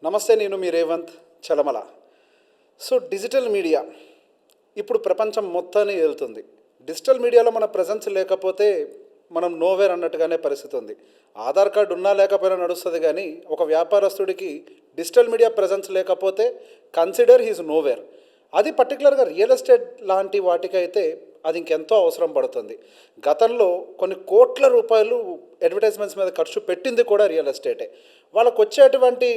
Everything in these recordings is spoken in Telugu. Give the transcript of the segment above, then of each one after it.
నమస్తే, నేను మీ Revanth Chalamala. So digital media ఇప్పుడు ప్రపంచం మొత్తాన్ని వెళ్తుంది. డిజిటల్ మీడియాలో మన ప్రజెన్స్ లేకపోతే మనం నోవేర్ అన్నట్టుగానే పరిస్థితి ఉంది. ఆధార్ కార్డు ఉన్నా లేకపోయినా నడుస్తుంది, కానీ ఒక వ్యాపారస్తుడికి డిజిటల్ మీడియా ప్రజెన్స్ లేకపోతే కన్సిడర్ హీజ్ నోవేర్. అది పర్టికులర్గా రియల్ ఎస్టేట్ లాంటి వాటికైతే అది ఇంకెంతో అవసరం పడుతుంది. గతంలో కొన్ని కోట్ల రూపాయలు అడ్వర్టైజ్మెంట్స్ మీద ఖర్చు పెట్టింది కూడా రియల్ ఎస్టేటే. వాళ్ళకు వచ్చేటువంటి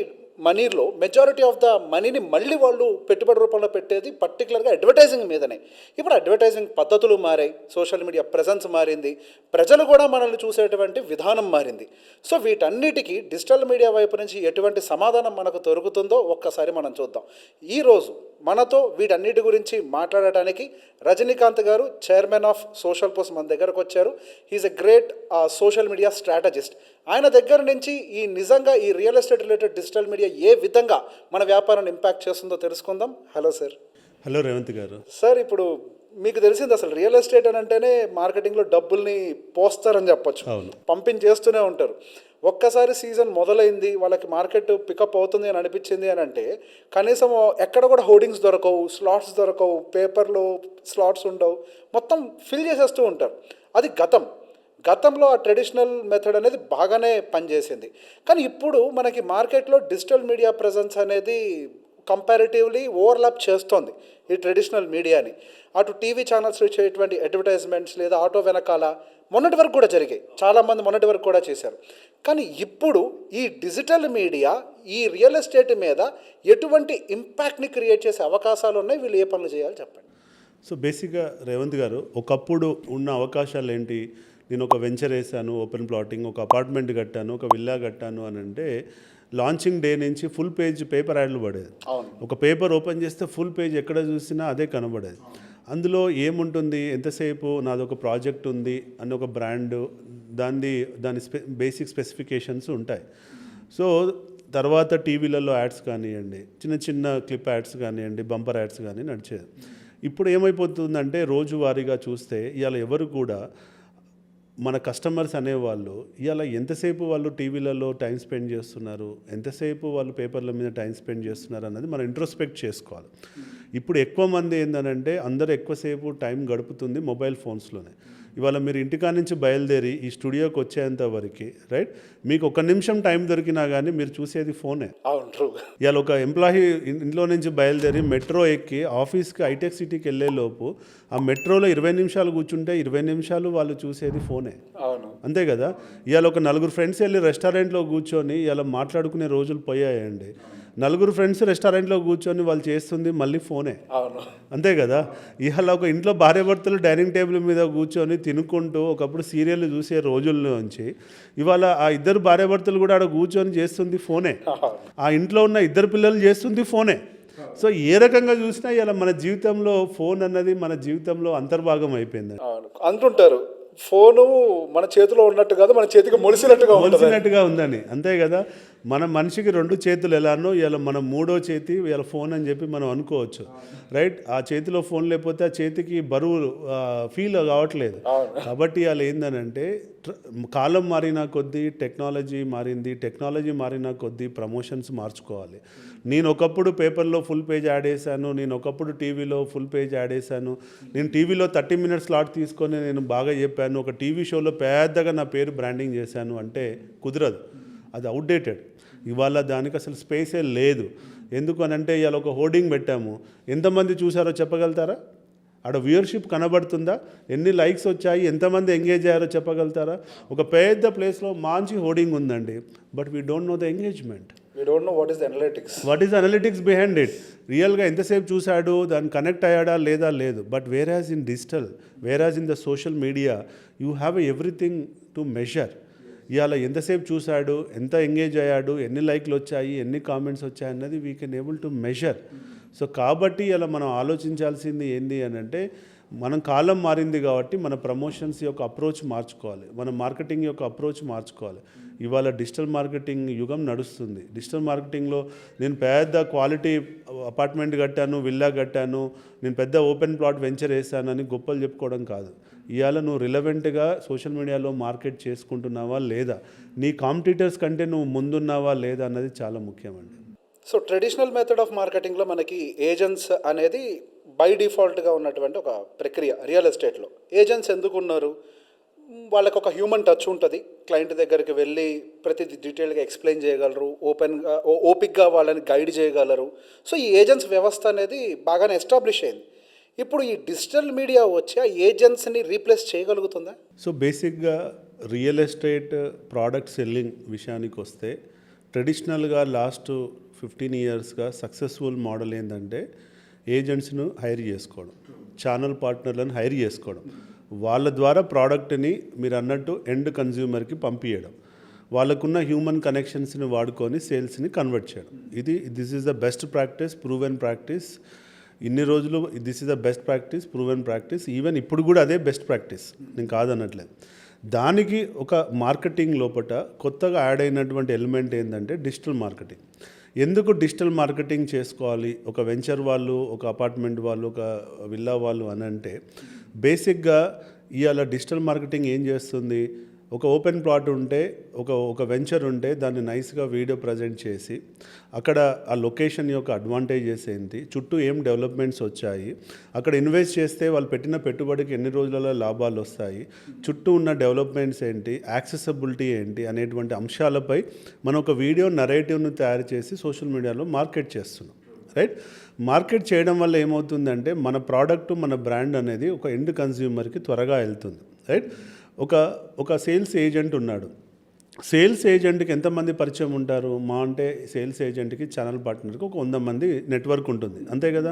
మనీలో మెజారిటీ ఆఫ్ ద మనీని మళ్ళీ వాళ్ళు పెట్టుబడి రూపంలో పెట్టేది పర్టికులర్గా అడ్వర్టైజింగ్ మీదనే. ఇప్పుడు అడ్వర్టైజింగ్ పద్ధతులు మారాయి, సోషల్ మీడియా ప్రెజెన్స్ మారింది, ప్రజలు కూడా మనల్ని చూసేటువంటి విధానం మారింది. సో వీటన్నిటికీ డిజిటల్ మీడియా వైపు నుంచి ఎటువంటి సమాధానం మనకు దొరుకుతుందో ఒక్కసారి మనం చూద్దాం. ఈరోజు మనతో వీటన్నిటి గురించి మాట్లాడటానికి రజనీకాంత్ గారు, చైర్మన్ ఆఫ్ సోషల్ పోస్ట్, మన దగ్గరకు వచ్చారు. He is a great social media strategist. ఆయన దగ్గర నుంచి నిజంగా ఈ real estate related digital media ఏ విధంగా మన వ్యాపారాన్ని ఇంపాక్ట్ చేస్తుందో తెలుసుకుందాం. Hello sir. హలో రేవంత్ గారు. సార్, ఇప్పుడు మీకు తెలిసింది అసలు రియల్ ఎస్టేట్ అని అంటేనే మార్కెటింగ్లో డబ్బుల్ని పోస్తారని చెప్పొచ్చు, పంపించేస్తూనే ఉంటారు. ఒక్కసారి సీజన్ మొదలైంది, వాళ్ళకి మార్కెట్ పికప్ అవుతుంది అని అనిపించింది అని అంటే కనీసం ఎక్కడ కూడా హోర్డింగ్స్ దొరకవు, స్లాట్స్ దొరకవు, పేపర్లో స్లాట్స్ ఉండవు, మొత్తం ఫిల్ చేసేస్తూ ఉంటారు. అది గతంలో ఆ ట్రెడిషనల్ మెథడ్ అనేది బాగానే పనిచేసింది. కానీ ఇప్పుడు మనకి మార్కెట్లో డిజిటల్ మీడియా ప్రజెన్స్ అనేది కంపారిటివ్లీ ఓవర్లాప్ చేస్తోంది ఈ ట్రెడిషనల్ మీడియాని. అటు టీవీ ఛానల్స్ ఇచ్చేటువంటి అడ్వర్టైజ్మెంట్స్ లేదా ఆటో వెనకాల మొన్నటి వరకు కూడా జరిగాయి, చాలామంది మొన్నటి వరకు కూడా చేశారు. కానీ ఇప్పుడు ఈ డిజిటల్ మీడియా ఈ రియల్ ఎస్టేట్ మీద ఎటువంటి ఇంపాక్ట్ని క్రియేట్ చేసే అవకాశాలు ఉన్నాయి? వీళ్ళు ఏ పనులు చేయాలి చెప్పండి. సో బేసిక్గా రేవంత్ గారు, ఒకప్పుడు ఉన్న అవకాశాలు ఏంటి? నేను ఒక వెంచర్ వేసాను, ఓపెన్ ప్లాటింగ్, ఒక అపార్ట్మెంట్ కట్టాను, ఒక విల్లా కట్టాను అని అంటే లాంచింగ్ డే నుంచి ఫుల్ పేజ్ పేపర్ యాడ్లు పడేది. ఒక పేపర్ ఓపెన్ చేస్తే ఫుల్ పేజ్ ఎక్కడ చూసినా అదే కనబడేది. అందులో ఏముంటుంది, ఎంతసేపు నాదొక ప్రాజెక్ట్ ఉంది అని ఒక బ్రాండ్, దాని బేసిక్ స్పెసిఫికేషన్స్ ఉంటాయి. సో తర్వాత టీవీలలో యాడ్స్ కానివ్వండి, చిన్న చిన్న క్లిప్ యాడ్స్ కానివ్వండి, బంపర్ యాడ్స్ కానీ నడిచేది. ఇప్పుడు ఏమైపోతుందంటే రోజువారీగా చూస్తే ఇవాళ ఎవరు కూడా మన కస్టమర్స్ అనేవాళ్ళు ఇవాళ ఎంతసేపు వాళ్ళు టీవీలలో టైం స్పెండ్ చేస్తున్నారు, ఎంతసేపు వాళ్ళు పేపర్ల మీద టైం స్పెండ్ చేస్తున్నారు అన్నది మనం ఇంట్రోస్పెక్ట్ చేసుకోవాలి. ఇప్పుడు ఎక్కువ మంది ఏంటంటే అందరూ ఎక్కువసేపు టైం గడుపుతుంది మొబైల్ ఫోన్స్లోనే. ఇవాళ మీరు ఇంటికా నుంచి బయలుదేరి ఈ స్టూడియోకి వచ్చేంత వరకు రైట్, మీకు ఒక నిమిషం టైం దొరికినా కానీ మీరు చూసేది ఫోనే. ఇవాళ ఒక ఎంప్లాయీ ఇంట్లో నుంచి బయలుదేరి మెట్రో ఎక్కి ఆఫీస్కి హైటెక్ సిటీకి వెళ్ళే లోపు ఆ మెట్రోలో 20 నిమిషాలు కూర్చుంటే 20 నిమిషాలు వాళ్ళు చూసేది ఫోనే. అంతే కదా. ఇవాళ ఒక నలుగురు ఫ్రెండ్స్ వెళ్ళి రెస్టారెంట్లో కూర్చొని ఇవాళ మాట్లాడుకునే రోజులు పోయాయండి. నలుగురు ఫ్రెండ్స్ రెస్టారెంట్లో కూర్చొని వాళ్ళు చేస్తుంది మళ్ళీ ఫోనే. అంతే కదా. ఇవాళ ఒక ఇంట్లో భార్యాభర్తలు డైనింగ్ టేబుల్ మీద కూర్చొని తినుకుంటూ ఒకప్పుడు సీరియల్ చూసే రోజుల్లోంచి ఇవాళ ఆ ఇద్దరు భార్యాభర్తలు కూడా ఆడ కూర్చొని చేస్తుంది ఫోనే. ఆ ఇంట్లో ఉన్న ఇద్దరు పిల్లలు చేస్తుంది ఫోనే. సో ఏ రకంగా చూసినా ఇలా మన జీవితంలో ఫోన్ అన్నది మన జీవితంలో అంతర్భాగం అయిపోయింది అంటుంటారు. ఫోను మన చేతిలో ఉన్నట్టు కాదు, మన చేతికి మొలిసినట్టుగా ఉందని. అంతే కదా. మన మనిషికి 2 చేతులు ఎలానో ఇలా మన 3వ చేతి ఇలా ఫోన్ అని చెప్పి మనం అనుకోవచ్చు, రైట్. ఆ చేతిలో ఫోన్ లేకపోతే ఆ చేతికి బరువు ఫీల్ కావట్లేదు. కాబట్టి అలా ఏందనంటే కాలం మారిన కొద్దీ టెక్నాలజీ మారింది, టెక్నాలజీ మారిన కొద్దీ ప్రమోషన్స్ మార్చుకోవాలి. నేను ఒకప్పుడు పేపర్లో ఫుల్ పేజ్ యాడ్ వేసాను, నేను ఒకప్పుడు టీవీలో ఫుల్ పేజ్ యాడ్ వేసాను, నేను టీవీలో 30 మినిట్స్ స్లాట్ తీసుకొని నేను బాగా చెప్పాను, ఒక టీవీ షోలో పెద్దగా నా పేరు బ్రాండింగ్ చేశాను అంటే కుదరదు. అది అవుట్డేటెడ్. ఇవాళ దానికి అసలు స్పేసే లేదు. ఎందుకు అని అంటే ఇవాళ ఒక హోర్డింగ్ పెట్టాము, ఎంతమంది చూసారో చెప్పగలుగుతారా? ఆడ వ్యూయర్షిప్ కనబడుతుందా? ఎన్ని లైక్స్ వచ్చాయి, ఎంతమంది ఎంగేజ్ అయ్యారో చెప్పగలుగుతారా? ఒక పెద్ద ప్లేస్లో మంచి హోర్డింగ్ ఉందండి, but we don't know the engagement. What is analytics behind it. రియల్గా ఎంతసేపు చూశాడు, దాన్ని కనెక్ట్ అయ్యాడా లేదా లేదు. But whereas in digital, వేరాజ్ in the social media you have everything to measure. ఇవాళ ఎంతసేపు చూశాడు, ఎంత ఎంగేజ్ అయ్యాడు, ఎన్ని లైక్లు వచ్చాయి, ఎన్ని కామెంట్స్ వచ్చాయి అన్నది we can able to measure. So కాబట్టి ఇలా మనం ఆలోచించాల్సింది ఏంటి అని అంటే మనం కాలం మారింది కాబట్టి మన ప్రమోషన్స్ యొక్క అప్రోచ్ మార్చుకోవాలి, మన మార్కెటింగ్ యొక్క అప్రోచ్ మార్చుకోవాలి. ఇవాళ డిజిటల్ మార్కెటింగ్ యుగం నడుస్తుంది. డిజిటల్ మార్కెటింగ్లో నేను పెద్ద క్వాలిటీ అపార్ట్మెంట్ కట్టాను, విల్లా కట్టాను, నేను పెద్ద ఓపెన్ ప్లాట్ వెంచర్ వేసానని గొప్పలు చెప్పుకోవడం కాదు. ఇవాళ నువ్వు రిలవెంట్గా సోషల్ మీడియాలో మార్కెట్ చేసుకుంటున్నావా లేదా, నీ కాంపిటీటర్స్ కంటే నువ్వు ముందున్నావా లేదా అన్నది చాలా ముఖ్యమండి. సో ట్రెడిషనల్ మెథడ్ ఆఫ్ మార్కెటింగ్లో మనకి ఏజెంట్స్ అనేది బై డిఫాల్ట్గా ఉన్నటువంటి ఒక ప్రక్రియ రియల్ ఎస్టేట్లో. ఏజెంట్స్ ఎందుకు ఉన్నారు? వాళ్ళకి ఒక హ్యూమన్ టచ్ ఉంటుంది. క్లయింట్ దగ్గరికి వెళ్ళి ప్రతిదీ డీటెయిల్గా ఎక్స్ప్లెయిన్ చేయగలరు, ఓపిక్గా వాళ్ళని గైడ్ చేయగలరు. సో ఈ ఏజెంట్స్ వ్యవస్థ అనేది బాగానే ఎస్టాబ్లిష్ అయింది. ఇప్పుడు ఈ డిజిటల్ మీడియా వచ్చి ఆ ఏజెంట్స్ని రీప్లేస్ చేయగలుగుతుందా? సో బేసిక్గా రియల్ ఎస్టేట్ ప్రోడక్ట్ సెల్లింగ్ విషయానికి వస్తే ట్రెడిషనల్గా లాస్ట్ 15 ఇయర్స్గా సక్సెస్ఫుల్ మోడల్ ఏంటంటే ఏజెంట్స్ను హైర్ చేసుకోవడం, ఛానల్ పార్ట్నర్లను హైర్ చేసుకోవడం, వాళ్ళ ద్వారా ప్రోడక్ట్ని మీరు అన్నట్టు ఎండ్ కన్జ్యూమర్కి పంపించడం, వాళ్ళకున్న హ్యూమన్ కనెక్షన్స్ని వాడుకొని సేల్స్ని కన్వర్ట్ చేయడం. This is the best practice, proven practice. ఇన్ని రోజులు this is the best practice, proven practice. Even ఇప్పుడు కూడా అదే బెస్ట్ ప్రాక్టీస్, నేను కాదనట్లేదు. దానికి ఒక మార్కెటింగ్ లోపల కొత్తగా యాడ్ అయినటువంటి ఎలిమెంట్ ఏంటంటే డిజిటల్ మార్కెటింగ్. ఎందుకు డిజిటల్ మార్కెటింగ్ చేసుకోవాలి ఒక వెంచర్ వాళ్ళు, ఒక అపార్ట్మెంట్ వాళ్ళు, ఒక విల్లా వాళ్ళు అని అంటే బేసిక్గా ఇవాళ డిజిటల్ మార్కెటింగ్ ఏం చేస్తుంది? ఒక ఓపెన్ ప్లాట్ ఉంటే, ఒక వెంచర్ ఉంటే దాన్ని నైస్గా వీడియో ప్రజెంట్ చేసి అక్కడ ఆ లొకేషన్ యొక్క అడ్వాంటేజెస్ ఏంటి, చుట్టూ ఏం డెవలప్మెంట్స్ వచ్చాయి, అక్కడ ఇన్వెస్ట్ చేస్తే వాళ్ళు పెట్టిన పెట్టుబడికి ఎన్ని రోజులలో లాభాలు వస్తాయి, చుట్టూ ఉన్న డెవలప్మెంట్స్ ఏంటి, యాక్సెసిబిలిటీ ఏంటి అనేటువంటి అంశాలపై మనం ఒక వీడియో నరేటివ్ను తయారు చేసి సోషల్ మీడియాలో మార్కెట్ చేస్తున్నాం. రైట్? మార్కెట్ చేయడం వల్ల ఏమవుతుందంటే మన ప్రోడక్ట్, మన బ్రాండ్ అనేది ఒక ఎండ్ కన్జ్యూమర్కి త్వరగా వెళ్తుంది. రైట్? ఒక సేల్స్ ఏజెంట్ ఉన్నాడు. సేల్స్ ఏజెంట్కి ఎంతమంది పరిచయం ఉంటారు? అంటే సేల్స్ ఏజెంట్కి ఛానల్ పార్ట్నర్కి ఒక 100 మంది నెట్వర్క్ ఉంటుంది, అంతే కదా.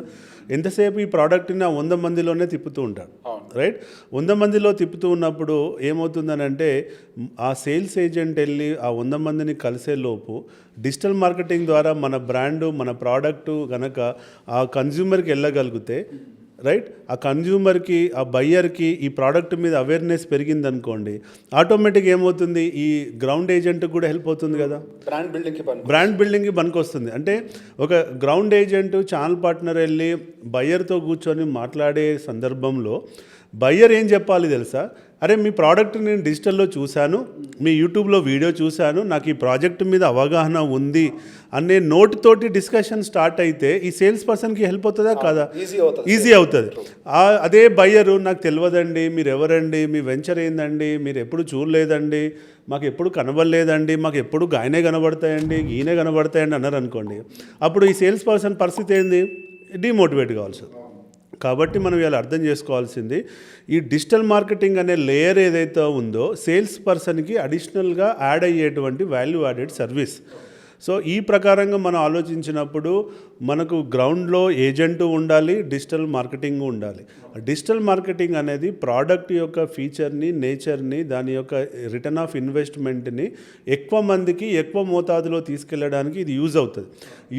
ఎంతసేపు ఈ ప్రోడక్ట్ని ఆ 100 మందిలోనే తిప్పుతూ ఉంటాడు. రైట్? 100 మందిలో తిప్పుతూ ఉన్నప్పుడు ఏమవుతుందనంటే ఆ సేల్స్ ఏజెంట్ వెళ్ళి ఆ 100 మందిని కలిసే లోపు డిజిటల్ మార్కెటింగ్ ద్వారా మన బ్రాండు, మన ప్రోడక్టు కనుక ఆ కన్జ్యూమర్కి వెళ్ళగలిగితే, రైట్, ఆ కన్జ్యూమర్కి, ఆ బయ్యర్కి ఈ ప్రోడక్ట్ మీద అవేర్నెస్ పెరిగిందనుకోండి, ఆటోమేటిక్గా ఏమవుతుంది, ఈ గ్రౌండ్ ఏజెంట్కి కూడా హెల్ప్ అవుతుంది కదా, బ్రాండ్ బిల్డింగ్కి పనికొస్తుంది. అంటే ఒక గ్రౌండ్ ఏజెంట్ ఛానల్ పార్ట్నర్ వెళ్ళి బయ్యర్తో కూర్చొని మాట్లాడే సందర్భంలో బయ్యర్ ఏం చెప్పాలి తెలుసా? అరే మీ ప్రోడక్ట్ నేను డిజిటల్లో చూశాను, మీ యూట్యూబ్లో వీడియో చూశాను, నాకు ఈ ప్రాజెక్ట్ మీద అవగాహన ఉంది అనే నోటితోటి డిస్కషన్ స్టార్ట్ అయితే ఈ సేల్స్ పర్సన్కి హెల్ప్ అవుతుందా కాదా? ఈజీ అవుతుంది. అదే బయ్యరు నాకు తెలియదండి, మీరు ఎవరండి, మీ వెంచర్ ఏందండి, మీరు ఎప్పుడు చూడలేదండి, మాకు ఎప్పుడు కనబడలేదండి, మాకు ఎప్పుడు గాయనే కనబడతాయండి, గీనే కనబడతాయండి అన్నారు అనుకోండి, అప్పుడు ఈ సేల్స్ పర్సన్ పరిస్థితి ఏంది? డిమోటివేట్ కావాల్సి. కాబట్టి మనం ఇలా అర్థం చేసుకోవాల్సింది, ఈ డిజిటల్ మార్కెటింగ్ అనే లేయర్ ఏదైతే ఉందో సేల్స్ పర్సన్కి అడిషనల్గా యాడ్ అయ్యేటువంటి వాల్యూ యాడెడ్ సర్వీస్. సో ఈ ప్రకారంగా మనం ఆలోచించినప్పుడు మనకు గ్రౌండ్లో ఏజెంటు ఉండాలి, డిజిటల్ మార్కెటింగ్ ఉండాలి. డిజిటల్ మార్కెటింగ్ అనేది ప్రోడక్ట్ యొక్క ఫీచర్ని, నేచర్ని, దాని యొక్క రిటర్న్ ఆఫ్ ఇన్వెస్ట్మెంట్ని ఎక్కువ మందికి ఎక్కువ మోతాదులో తీసుకెళ్ళడానికి ఇది యూజ్ అవుతుంది.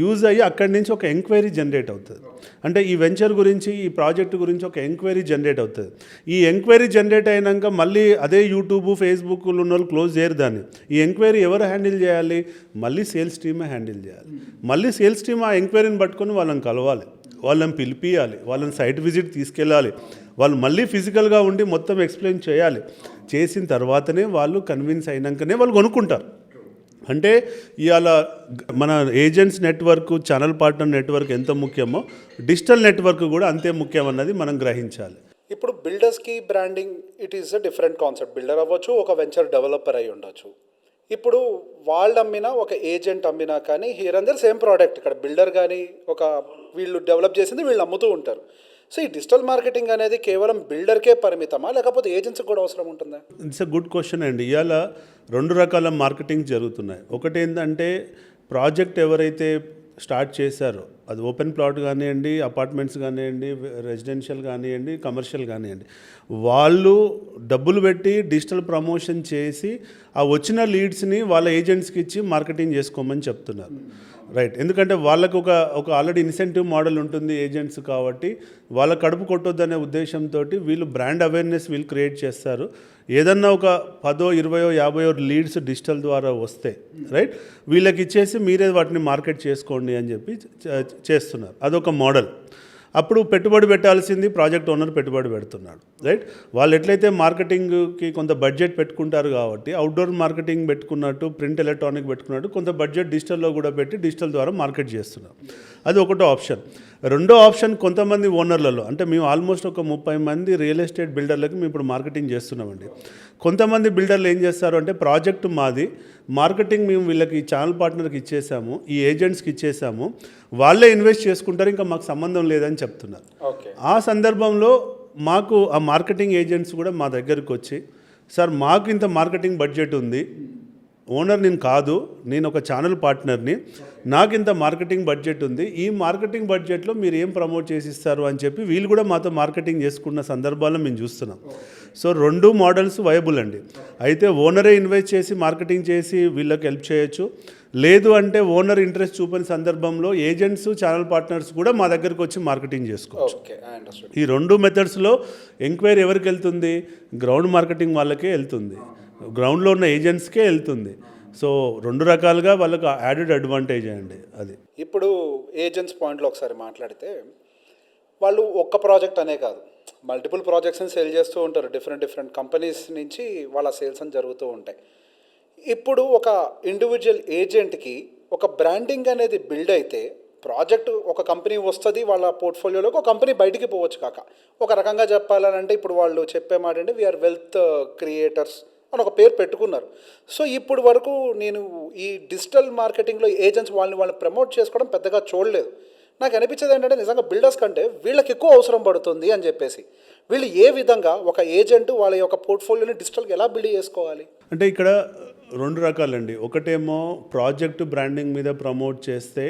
యూజ్ అయ్యి అక్కడి నుంచి ఒక ఎంక్వైరీ జనరేట్ అవుతుంది. అంటే ఈ వెంచర్ గురించి, ఈ ప్రాజెక్ట్ గురించి ఒక ఎంక్వైరీ జనరేట్ అవుతుంది. ఈ ఎంక్వైరీ జనరేట్ అయినాక మళ్ళీ అదే యూట్యూబ్, ఫేస్బుక్లో ఉన్న వాళ్ళు క్లోజ్ చేయరు దాన్ని. ఈ ఎంక్వైరీ ఎవరు హ్యాండిల్ చేయాలి? మళ్ళీ సేల్స్ టీమే హ్యాండిల్ చేయాలి. మళ్ళీ సేల్స్ టీమ్ ఆ ఎంక్వైరీని పట్టుకొని వాళ్ళని కలవాలి, వాళ్ళని పిలిపియాలి, వాళ్ళని సైట్ విజిట్ తీసుకెళ్ళాలి, వాళ్ళు మళ్ళీ ఫిజికల్గా ఉండి మొత్తం ఎక్స్ప్లెయిన్ చేయాలి. చేసిన తర్వాతనే వాళ్ళు కన్విన్స్ అయినాకనే వాళ్ళు కొనుక్కుంటారు. అంటే ఇవాళ మన agents network, channel partner network ఎంత ముఖ్యమో డిజిటల్ నెట్వర్క్ కూడా అంతే ముఖ్యమన్నది మనం గ్రహించాలి. ఇప్పుడు బిల్డర్స్కి branding it is a different concept. Builder అవ్వచ్చు, ఒక వెంచర్ డెవలపర్ అయి ఉండొచ్చు. ఇప్పుడు వాళ్ళు అమ్మినా, ఒక ఏజెంట్ అమ్మినా కానీ here and there same product. ఇక్కడ బిల్డర్ కానీ ఒక వీళ్ళు డెవలప్ చేసింది వీళ్ళు అమ్ముతూ ఉంటారు. సో ఈ డిజిటల్ మార్కెటింగ్ అనేది కేవలం బిల్డర్కే పరిమితమా, లేకపోతే ఏజెంట్స్కి కూడా అవసరం ఉంటుందా? ఇట్స్ ఎ గుడ్ క్వశ్చన్ అండి. ఇవాళ 2 రకాల మార్కెటింగ్ జరుగుతున్నాయి. ఒకటి ఏంటంటే ప్రాజెక్ట్ ఎవరైతే స్టార్ట్ చేశారో, అది ఓపెన్ ప్లాట్ కానివ్వండి, అపార్ట్మెంట్స్ కానివ్వండి, రెసిడెన్షియల్ కానివ్వండి, కమర్షియల్ కానివ్వండి, వాళ్ళు డబ్బులు పెట్టి డిజిటల్ ప్రమోషన్ చేసి ఆ వచ్చిన లీడ్స్ని వాళ్ళ ఏజెంట్స్కి ఇచ్చి మార్కెటింగ్ చేసుకోమని చెప్తున్నారు. రైట్? ఎందుకంటే వాళ్ళకు ఒక ఆల్రెడీ ఇన్సెంటివ్ మోడల్ ఉంటుంది ఏజెంట్స్ కాబట్టి, వాళ్ళ కడుపు కొట్టొద్దనే ఉద్దేశంతో వీళ్ళు బ్రాండ్ అవేర్నెస్ వీళ్ళు క్రియేట్ చేస్తారు. ఏదన్నా ఒక 10, 20, 50 లీడ్స్ డిజిటల్ ద్వారా వస్తే, రైట్, వీళ్ళకి ఇచ్చేసి మీరే వాటిని మార్కెట్ చేసుకోండి అని చెప్పి చేస్తున్నారు. అదొక మోడల్. అప్పుడు పెట్టుబడి పెట్టాల్సింది ప్రాజెక్ట్ ఓనర్ పెట్టుబడి పెడుతున్నాడు, రైట్? వాళ్ళు ఎట్లయితే మార్కెటింగ్కి కొంత బడ్జెట్ పెట్టుకుంటారు కాబట్టి అవుట్డోర్ మార్కెటింగ్ పెట్టుకున్నట్టు, ప్రింట్ ఎలక్ట్రానిక్ పెట్టుకున్నట్టు కొంత బడ్జెట్ డిజిటల్లో కూడా పెట్టి డిజిటల్ ద్వారా మార్కెట్ చేస్తున్నారు. అది ఒకటో ఆప్షన్. రెండో ఆప్షన్, కొంతమంది ఓనర్లలో, అంటే మేము ఆల్మోస్ట్ ఒక 30 మంది రియల్ ఎస్టేట్ బిల్డర్లకి మేము ఇప్పుడు మార్కెటింగ్ చేస్తున్నామండి. కొంతమంది బిల్డర్లు ఏం చేస్తారు అంటే, ప్రాజెక్టు మాది, మార్కెటింగ్ మేము వీళ్ళకి ఛానల్ పార్ట్నర్కి ఇచ్చేసాము, ఈ ఏజెంట్స్కి ఇచ్చేసాము, వాళ్ళే ఇన్వెస్ట్ చేసుకుంటారు, ఇంకా మాకు సంబంధం లేదని చెప్తున్నారు. ఓకే. ఆ సందర్భంలో మాకు ఆ మార్కెటింగ్ ఏజెంట్స్ కూడా మా దగ్గరికి వచ్చి, సార్ మాకు ఇంత మార్కెటింగ్ బడ్జెట్ ఉంది, ఓనర్ నేను కాదు, నేను ఒక ఛానల్ పార్ట్నర్ని, నాకు ఇంత మార్కెటింగ్ బడ్జెట్ ఉంది, ఈ మార్కెటింగ్ బడ్జెట్లో మీరు ఏం ప్రమోట్ చేసి ఇస్తారు అని చెప్పి వీళ్ళు కూడా మాతో మార్కెటింగ్ చేసుకున్న సందర్భాలను మేము చూస్తున్నాం. సో 2 మోడల్స్ వైబుల్ అండి. అయితే ఓనరే ఇన్వెస్ట్ చేసి మార్కెటింగ్ చేసి వీళ్ళకి హెల్ప్ చేయొచ్చు, లేదు అంటే ఓనర్ ఇంట్రెస్ట్ చూపిన సందర్భంలో ఏజెంట్స్, ఛానల్ పార్ట్నర్స్ కూడా మా దగ్గరికి వచ్చి మార్కెటింగ్ చేసుకోవచ్చు. Okay, I understand. ఈ 2 మెథడ్స్లో ఎంక్వైరీ ఎవరికి వెళ్తుంది? గ్రౌండ్ మార్కెటింగ్ వాళ్ళకే వెళ్తుంది, గ్రౌండ్లో ఉన్న ఏజెంట్స్కే వెళ్తుంది. సో 2 రకాలుగా వాళ్ళకు యాడెడ్ అడ్వాంటేజ్ అండి అది. ఇప్పుడు ఏజెంట్స్ పాయింట్లో ఒకసారి మాట్లాడితే, వాళ్ళు ఒక్క ప్రాజెక్ట్ అనే కాదు, మల్టిపుల్ ప్రాజెక్ట్స్ని సేల్ చేస్తూ ఉంటారు. డిఫరెంట్ కంపెనీస్ నుంచి వాళ్ళ సేల్స్ అని జరుగుతూ ఉంటాయి. ఇప్పుడు ఒక ఇండివిజువల్ ఏజెంట్కి ఒక బ్రాండింగ్ అనేది బిల్డ్ అయితే, ప్రాజెక్ట్ ఒక కంపెనీ వస్తుంది వాళ్ళ పోర్ట్ఫోలియోలోకి, ఒక కంపెనీ బయటికి పోవచ్చు కాక. ఒక రకంగా చెప్పాలంటే ఇప్పుడు వాళ్ళు చెప్పే మాట అంటే, వీఆర్ వెల్త్ క్రియేటర్స్ అని ఒక పేరు పెట్టుకున్నారు. సో ఇప్పుడు వరకు నేను ఈ డిజిటల్ మార్కెటింగ్లో ఏజెంట్స్ వాళ్ళని ప్రమోట్ చేసుకోవడం పెద్దగా చూడలేదు. నాకు అనిపించేది ఏంటంటే, నిజంగా బిల్డర్స్ కంటే వీళ్ళకి ఎక్కువ అవసరం పడుతుంది అని చెప్పేసి. వీళ్ళు ఏ విధంగా ఒక ఏజెంట్ వాళ్ళ యొక్క పోర్ట్ఫోలియోని డిజిటల్గా ఎలా బిల్డ్ చేసుకోవాలి? అంటే ఇక్కడ 2 రకాలండి. ఒకటేమో ప్రాజెక్ట్ బ్రాండింగ్ మీద ప్రమోట్ చేస్తే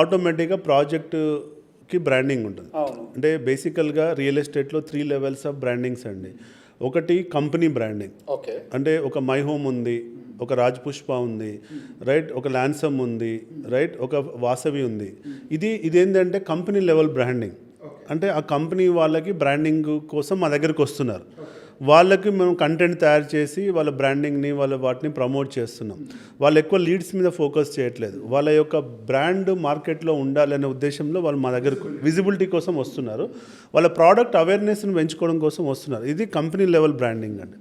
ఆటోమేటిక్గా ప్రాజెక్టుకి బ్రాండింగ్ ఉంటుంది. అంటే బేసికల్గా రియల్ ఎస్టేట్లో 3 లెవెల్స్ ఆఫ్ బ్రాండింగ్స్ అండి. ఒకటి కంపెనీ బ్రాండింగ్, ఓకే, అంటే ఒక మై హోమ్ ఉంది, ఒక రాజ్ పుష్ప ఉంది, రైట్, ఒక ల్యాన్సమ్ ఉంది, రైట్, ఒక వాసవి ఉంది. ఇదేంటంటే కంపెనీ లెవెల్ బ్రాండింగ్. అంటే ఆ కంపెనీ వాళ్ళకి బ్రాండింగ్ కోసం మా దగ్గరికి వస్తున్నారు, వాళ్ళకి మేము కంటెంట్ తయారు చేసి వాళ్ళ బ్రాండింగ్ని వాటిని ప్రమోట్ చేస్తున్నాం. వాళ్ళు ఎక్కువ లీడ్స్ మీద ఫోకస్ చేయట్లేదు, వాళ్ళ యొక్క బ్రాండ్ మార్కెట్లో ఉండాలనే ఉద్దేశంలో వాళ్ళు మా దగ్గరకు విజిబిలిటీ కోసం వస్తున్నారు, వాళ్ళ ప్రోడక్ట్ అవేర్నెస్ని పెంచుకోవడం కోసం వస్తున్నారు. ఇది కంపెనీ లెవెల్ బ్రాండింగ్ అండి.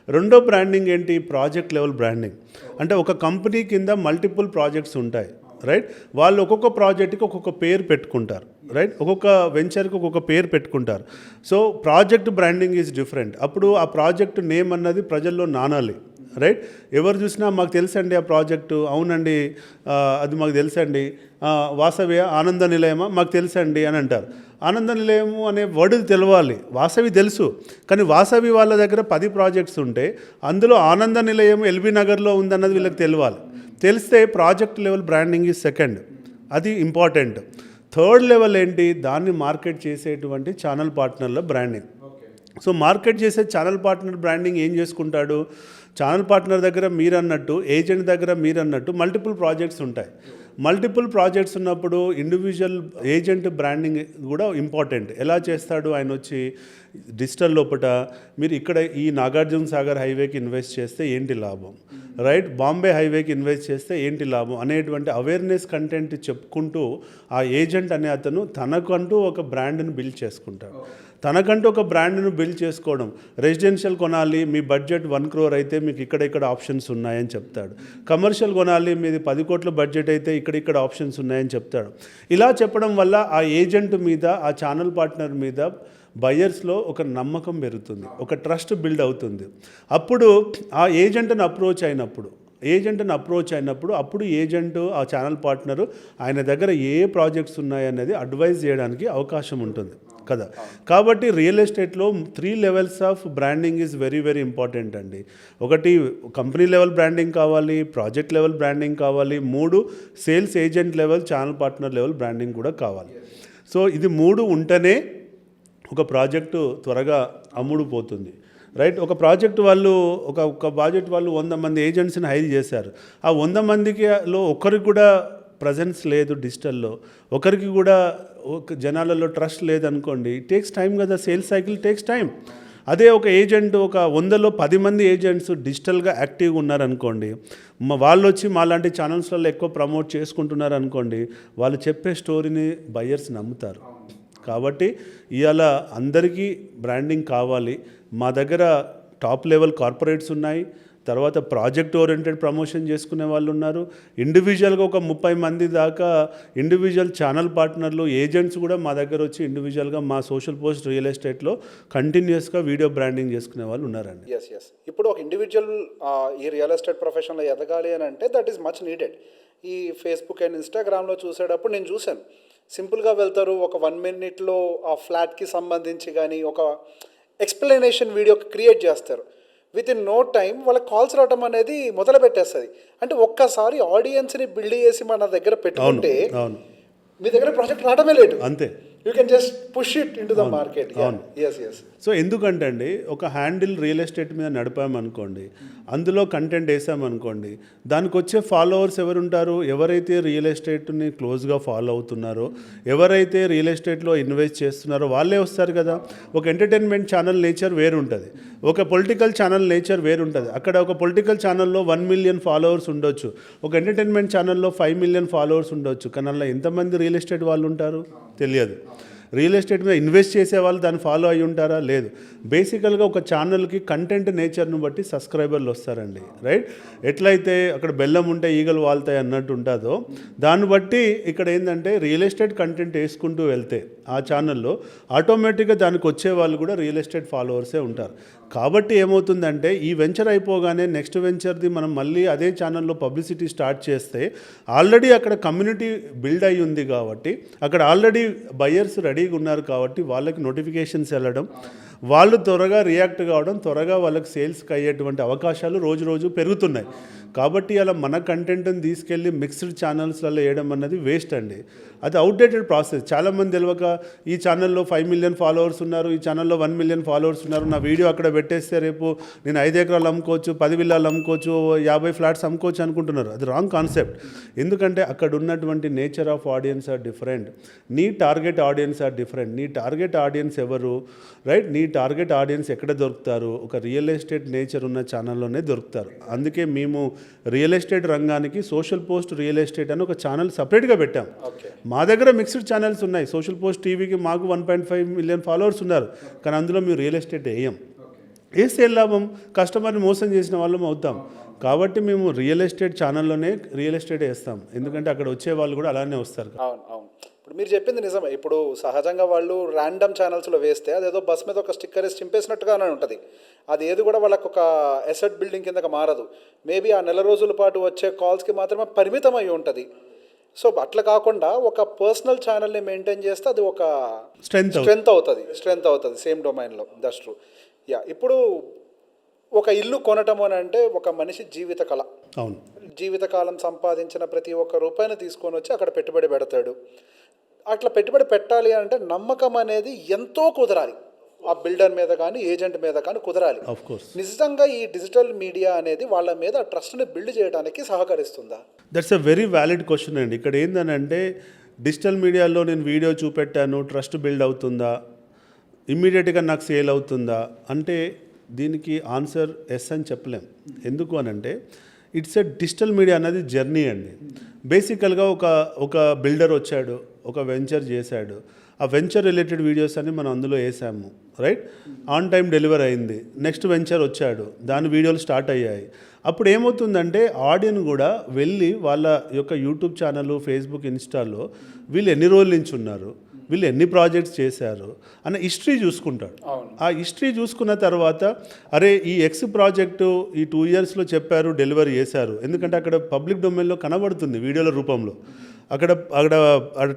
రెండో బ్రాండింగ్ ఏంటి? Project level branding. అంటే ఒక కంపెనీ కింద మల్టిపుల్ ప్రాజెక్ట్స్ ఉంటాయి, రైట్? వాళ్ళు ఒక్కొక్క ప్రాజెక్ట్కి ఒక్కొక్క పేరు పెట్టుకుంటారు, రైట్? ఒక్కొక్క వెంచర్కి ఒక్కొక్క పేరు పెట్టుకుంటారు. So project branding is different. అప్పుడు ఆ ప్రాజెక్ట్ నేమ్ అన్నది ప్రజల్లో నానాలి, రైట్? ఎవరు చూసినా మాకు తెలుసండి ఆ ప్రాజెక్టు, అవునండి అది మాకు తెలుసండి, వాసవి ఆనంద నిలయమా మాకు తెలుసండి అని అంటారు. ఆనంద నిలయము అనే వర్డ్ తెలవాలి, వాసవి తెలుసు, కానీ వాసవి వాళ్ళ దగ్గర 10 ప్రాజెక్ట్స్ ఉంటే అందులో ఆనంద నిలయం ఎల్బీ నగర్లో ఉందన్నది వీళ్ళకి తెలియాలి. తెలిస్తే project level branding is second, అది ఇంపార్టెంట్. థర్డ్ లెవెల్ ఏంటి? దాన్ని మార్కెట్ చేసేటువంటి ఛానల్ పార్ట్నర్ల బ్రాండింగ్. సో మార్కెట్ చేసే ఛానల్ పార్ట్నర్ బ్రాండింగ్ ఏం చేసుకుంటాడు? ఛానల్ పార్ట్నర్ దగ్గర మీరన్నట్టు, ఏజెంట్ దగ్గర మీరన్నట్టు మల్టిపుల్ ప్రాజెక్ట్స్ ఉంటాయి. మల్టిపుల్ ప్రాజెక్ట్స్ ఉన్నప్పుడు ఇండివిజువల్ ఏజెంట్ బ్రాండింగ్ కూడా ఇంపార్టెంట్. ఎలా చేస్తాడు? ఆయన వచ్చి డిజిటల్ లోపల మీరు ఇక్కడ ఈ నాగార్జున సాగర్ హైవేకి ఇన్వెస్ట్ చేస్తే ఏంటి లాభం, రైట్, బాంబే హైవేకి ఇన్వెస్ట్ చేస్తే ఏంటి లాభం అనేటువంటి అవేర్నెస్ కంటెంట్ చెప్పుకుంటూ ఆ ఏజెంట్ అనే అతను తనకంటూ ఒక బ్రాండ్ని బిల్డ్ చేసుకుంటాడు. తనకంటూ ఒక బ్రాండ్ను బిల్డ్ చేసుకోవడం, రెసిడెన్షియల్ కొనాలి, మీ బడ్జెట్ 1 crore అయితే మీకు ఇక్కడ ఆప్షన్స్ ఉన్నాయని చెప్తాడు. కమర్షియల్ కొనాలి, మీది 10 కోట్ల బడ్జెట్ అయితే ఇక్కడ ఆప్షన్స్ ఉన్నాయని చెప్తాడు. ఇలా చెప్పడం వల్ల ఆ ఏజెంట్ మీద, ఆ ఛానల్ పార్ట్నర్ మీద బయర్స్లో ఒక నమ్మకం పెరుగుతుంది, ఒక ట్రస్ట్ బిల్డ్ అవుతుంది. అప్పుడు ఆ ఏజెంట్ని అప్రోచ్ అయినప్పుడు అప్పుడు ఏజెంట్, ఆ ఛానల్ పార్ట్నరు ఆయన దగ్గర ఏ ప్రాజెక్ట్స్ ఉన్నాయనేది అడ్వైజ్ చేయడానికి అవకాశం ఉంటుంది కదా. కాబట్టి రియల్ ఎస్టేట్లో 3 levels of branding is very very important అండి. ఒకటి కంపెనీ లెవెల్ బ్రాండింగ్ కావాలి, ప్రాజెక్ట్ లెవెల్ బ్రాండింగ్ కావాలి, 3 sales agent level, channel partner level branding కూడా కావాలి. సో ఇది 3 ఉంటేనే ఒక ప్రాజెక్టు త్వరగా అమ్ముడుపోతుంది, రైట్? ఒక ప్రాజెక్ట్ వాళ్ళు ఒక ప్రాజెక్ట్ వాళ్ళు 100 మంది ఏజెంట్స్ని హైర్ చేశారు. ఆ 100 మందిలో ఒకరికి కూడా ప్రజెన్స్ లేదు డిజిటల్లో, ఒకరికి కూడా జనాలలో ట్రస్ట్ లేదనుకోండి, టేక్స్ టైం కదా, సేల్స్ సైకిల్ టేక్స్ టైం. అదే ఒక ఏజెంట్, ఒక 100లో 10 మంది ఏజెంట్స్ డిజిటల్గా యాక్టివ్గా ఉన్నారనుకోండి, వాళ్ళు వచ్చి మాలాంటి ఛానల్స్లలో ఎక్కువ ప్రమోట్ చేసుకుంటున్నారు అనుకోండి, వాళ్ళు చెప్పే స్టోరీని బయర్స్ నమ్ముతారు కాబట్టి ఇవాళ అందరికీ బ్రాండింగ్ కావాలి. మా దగ్గర టాప్ లెవెల్ కార్పొరేట్స్ ఉన్నాయి, తర్వాత ప్రాజెక్ట్ ఓరియంటెడ్ ప్రమోషన్ చేసుకునే వాళ్ళు ఉన్నారు, ఇండివిజువల్గా ఒక 30 మంది దాకా ఇండివిజువల్ ఛానల్ పార్ట్నర్లు, ఏజెంట్స్ కూడా మా దగ్గర వచ్చి ఇండివిజువల్గా మా సోషల్ పోస్ట్ రియల్ ఎస్టేట్లో కంటిన్యూస్గా వీడియో బ్రాండింగ్ చేసుకునే వాళ్ళు ఉన్నారండి. ఎస్ ఇప్పుడు ఒక ఇండివిజువల్ ఈ రియల్ ఎస్టేట్ ప్రొఫెషన్లో ఎదగాలి అని అంటే దట్ ఈస్ మచ్ నీడెడ్. ఈ ఫేస్బుక్ అండ్ ఇన్స్టాగ్రామ్లో చూసేటప్పుడు నేను చూశాను, సింపుల్గా వెళ్తారు, ఒక 1 minute ఆ ఫ్లాట్కి సంబంధించి కానీ ఒక ఎక్స్ప్లెనేషన్ వీడియో క్రియేట్ చేస్తారు. విత్ ఇన్ నో టైం వాళ్ళకి కాల్స్ రావడం అనేది మొదలు పెట్టేస్తుంది. అంటే ఒక్కసారి ఆడియన్స్ని బిల్డ్ చేసి మన దగ్గర పెట్టుకుంటే మీ దగ్గర ప్రాజెక్ట్ రావడమే లేదు, అంతే. You can just push it into the market. Yes so ఎందుకంటే అండి, ఒక హ్యాండిల్ రియల్ ఎస్టేట్ మీద నడిపామనుకోండి, అందులో కంటెంట్ వేసామనుకోండి, దానికి వచ్చే ఫాలోవర్స్ ఎవరుంటారు? ఎవరైతే రియల్ ఎస్టేట్ని క్లోజ్గా ఫాలో అవుతున్నారో, ఎవరైతే రియల్ ఎస్టేట్లో ఇన్వెస్ట్ చేస్తున్నారో వాళ్ళే వస్తారు కదా. ఒక ఎంటర్టైన్మెంట్ ఛానల్ నేచర్ వేరుంటుంది, ఒక పొలిటికల్ ఛానల్ నేచర్ వేరుంటుంది. అక్కడ ఒక పొలిటికల్ ఛానల్లో 1 million ఫాలోవర్స్ ఉండొచ్చు, ఒక ఎంటర్టైన్మెంట్ ఛానల్లో 5 million ఫాలోవర్స్ ఉండొచ్చు. కానీ అలా ఎంతమంది రియల్ ఎస్టేట్ వాళ్ళు ఉంటారు తెలియదు. రియల్ ఎస్టేట్ మీద ఇన్వెస్ట్ చేసే వాళ్ళు దాన్ని ఫాలో అయ్యి ఉంటారా? లేదు. బేసికల్గా ఒక ఛానల్కి కంటెంట్ నేచర్ను బట్టి సబ్స్క్రైబర్లు వస్తారండి, రైట్? ఎట్లయితే అక్కడ బెల్లం ఉంటే ఈగలు వాళ్తాయి అన్నట్టు ఉంటుందో, దాన్ని బట్టి ఇక్కడ ఏంటంటే రియల్ ఎస్టేట్ కంటెంట్ వేసుకుంటూ వెళ్తే ఆ ఛానల్లో ఆటోమేటిక్గా దానికి వచ్చే వాళ్ళు కూడా రియల్ ఎస్టేట్ ఫాలోవర్సే ఉంటారు. కాబట్టి ఏమవుతుందంటే ఈ వెంచర్ అయిపోగానే నెక్స్ట్ వెంచర్ది మనం మళ్ళీ అదే ఛానల్లో పబ్లిసిటీ స్టార్ట్ చేస్తే ఆల్రెడీ అక్కడ కమ్యూనిటీ బిల్డ్ అయి ఉంది కాబట్టి, అక్కడ ఆల్రెడీ బయర్స్ రెడీగా ఉన్నారు కాబట్టి వాళ్ళకి నోటిఫికేషన్స్ వెళ్ళడం, వాళ్ళు త్వరగా రియాక్ట్ కావడం, త్వరగా వాళ్ళకి సేల్స్కి అయ్యేటువంటి అవకాశాలు రోజు రోజు పెరుగుతున్నాయి. కాబట్టి అలా మన కంటెంట్ని తీసుకెళ్ళి మిక్స్డ్ ఛానల్స్లలో వేయడం అన్నది వేస్ట్ అండి. అది అవుట్డేటెడ్ ప్రాసెస్. చాలామంది తెలియక ఈ ఛానల్లో 5 million ఫాలోవర్స్ ఉన్నారు, ఈ ఛానల్లో 1 million ఫాలోవర్స్ ఉన్నారు, నా వీడియో అక్కడ పెట్టేస్తే రేపు నేను 5 ఎకరాలు అమ్ముకోవచ్చు, 10 విల్లాలు అమ్ముకోవచ్చు, 50 ఫ్లాట్స్ అమ్ముకోవచ్చు అనుకుంటున్నారు. అది రాంగ్ కాన్సెప్ట్. ఎందుకంటే అక్కడ ఉన్నటువంటి nature of audience are different, నీ టార్గెట్ ఆడియన్స్ ఆర్ డిఫరెంట్. నీ టార్గెట్ ఆడియన్స్ ఎవరు, రైట్? నీ టార్గెట్ ఆడియన్స్ ఎక్కడ దొరుకుతారు? ఒక రియల్ ఎస్టేట్ నేచర్ ఉన్న ఛానల్లోనే దొరుకుతారు. అందుకే మేము రియల్ ఎస్టేట్ రంగానికి సోషల్ పోస్ట్ రియల్ ఎస్టేట్ అని ఒక ఛానల్ సపరేట్గా పెట్టాం. మా దగ్గర మిక్స్డ్ ఛానల్స్ ఉన్నాయి. సోషల్ పోస్ట్ టీవీకి మాకు 1.5 million ఫాలోవర్స్ ఉన్నారు, కానీ అందులో మేము రియల్ ఎస్టేట్ వేయం. వేస్తే లాభం, కస్టమర్ని మోసం చేసిన వాళ్ళం అవుతాం. కాబట్టి మేము రియల్ ఎస్టేట్ ఛానల్లోనే రియల్ ఎస్టేట్ వేస్తాం, ఎందుకంటే అక్కడ వచ్చే వాళ్ళు కూడా అలానే వస్తారు. అవును. ఇప్పుడు మీరు చెప్పింది నిజమే. ఇప్పుడు సహజంగా వాళ్ళు ర్యాండమ్ ఛానల్స్లో వేస్తే అదేదో బస్ మీద ఒక స్టిక్కర్ వేసి చింపేసినట్టుగానే ఉంటుంది. అది ఏది కూడా వాళ్ళకు ఒక అసెట్ బిల్డింగ్ కిందకి మారదు. మేబీ ఆ నెల రోజుల పాటు వచ్చే కాల్స్కి మాత్రమే పరిమితం అయి ఉంటుంది. సో అట్లా కాకుండా ఒక పర్సనల్ ఛానల్ని మెయింటైన్ చేస్తే అది ఒక స్ట్రెంగ్త్ అవుతుంది సేమ్ డొమైన్లో. That's true. ఇప్పుడు ఒక ఇల్లు కొనటం అని అంటే ఒక మనిషి జీవిత కళ. అవును. జీవితకాలం సంపాదించిన ప్రతి ఒక్క రూపాయిని తీసుకొని వచ్చి అక్కడ పెట్టుబడి పెడతాడు. అట్లా పెట్టుబడి పెట్టాలి అంటే నమ్మకం అనేది ఎంతో కుదరాలి. ఆ బిల్డర్ మీద కానీ ఏజెంట్ మీద కానీ కుదరాలి. నిజంగా ఈ డిజిటల్ మీడియా అనేది వాళ్ళ మీద ట్రస్ట్ని బిల్డ్ చేయడానికి సహకరిస్తుందా? That's a very valid question అండి. ఇక్కడ ఏంటంటే డిజిటల్ మీడియాలో నేను వీడియో చూపెట్టాను, ట్రస్ట్ బిల్డ్ అవుతుందా, ఇమ్మీడియట్గా నాకు సేల్ అవుతుందా అంటే దీనికి ఆన్సర్ ఎస్ అని చెప్పలేం. ఎందుకు అనంటే ఇట్స్ ఎ డిజిటల్ మీడియా అనేది జర్నీ అండి. బేసికల్గా ఒక బిల్డర్ వచ్చాడు, ఒక వెంచర్ చేశాడు, ఆ వెంచర్ రిలేటెడ్ వీడియోస్ అన్ని మనం అందులో వేసాము, రైట్? ఆన్ టైం డెలివర్ అయింది. నెక్స్ట్ వెంచర్ వచ్చాడు, దాని వీడియోలు స్టార్ట్ అయ్యాయి. అప్పుడు ఏమవుతుందంటే ఆడియన్స్ కూడా వెళ్ళి వాళ్ళ యొక్క యూట్యూబ్ ఛానల్, ఫేస్బుక్, ఇన్స్టాలో వీళ్ళు ఎన్ని రోజుల నుంచి ఉన్నారు, వీళ్ళు ఎన్ని ప్రాజెక్ట్స్ చేశారు అన్న హిస్టరీ చూసుకుంటాడు. ఆ హిస్టరీ చూసుకున్న తర్వాత అరే ఈ ఎక్స్ ప్రాజెక్టు ఈ 2 yearsలో చెప్పారు, డెలివరీ చేశారు. ఎందుకంటే అక్కడ పబ్లిక్ డొమైన్లో కనబడుతుంది వీడియోల రూపంలో, అక్కడ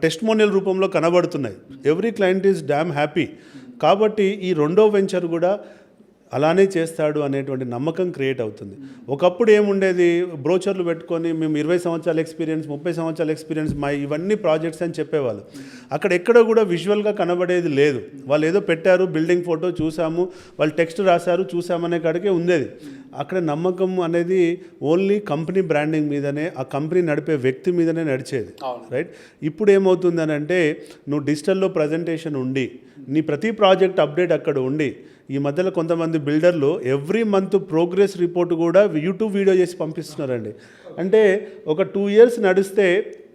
టెస్టిమోనియల్ రూపంలో కనబడుతున్నాయి. Every client is damn happy. కాబట్టి ఈ రెండో వెంచర్ కూడా అలానే చేస్తాడు అనేటువంటి నమ్మకం క్రియేట్ అవుతుంది. ఒకప్పుడు ఏముండేది, బ్రోచర్లు పెట్టుకొని మేము 20 సంవత్సరాల ఎక్స్పీరియన్స్, 30 సంవత్సరాల ఎక్స్పీరియన్స్, మా ఇవన్నీ ప్రాజెక్ట్స్ అని చెప్పేవాళ్ళు. అక్కడ ఎక్కడ కూడా విజువల్గా కనబడేది లేదు. వాళ్ళు ఏదో పెట్టారు, బిల్డింగ్ ఫోటో చూసాము, వాళ్ళు టెక్స్ట్ రాశారు, చూసామనే కాడికే ఉండేది. అక్కడ నమ్మకం అనేది ఓన్లీ కంపెనీ బ్రాండింగ్ మీదనే, ఆ కంపెనీ నడిపే వ్యక్తి మీదనే నడిచేది, రైట్? ఇప్పుడు ఏమవుతుందని అంటే నువ్వు డిజిటల్లో ప్రజెంటేషన్ ఉండి, నీ ప్రతి ప్రాజెక్ట్ అప్డేట్ అక్కడ ఉండి, ఈ మధ్యలో కొంతమంది బిల్డర్లు ఎవ్రీ మంత్ ప్రోగ్రెస్ రిపోర్ట్ కూడా యూట్యూబ్ వీడియో చేసి పంపిస్తున్నారండి. అంటే ఒక 2 years నడిస్తే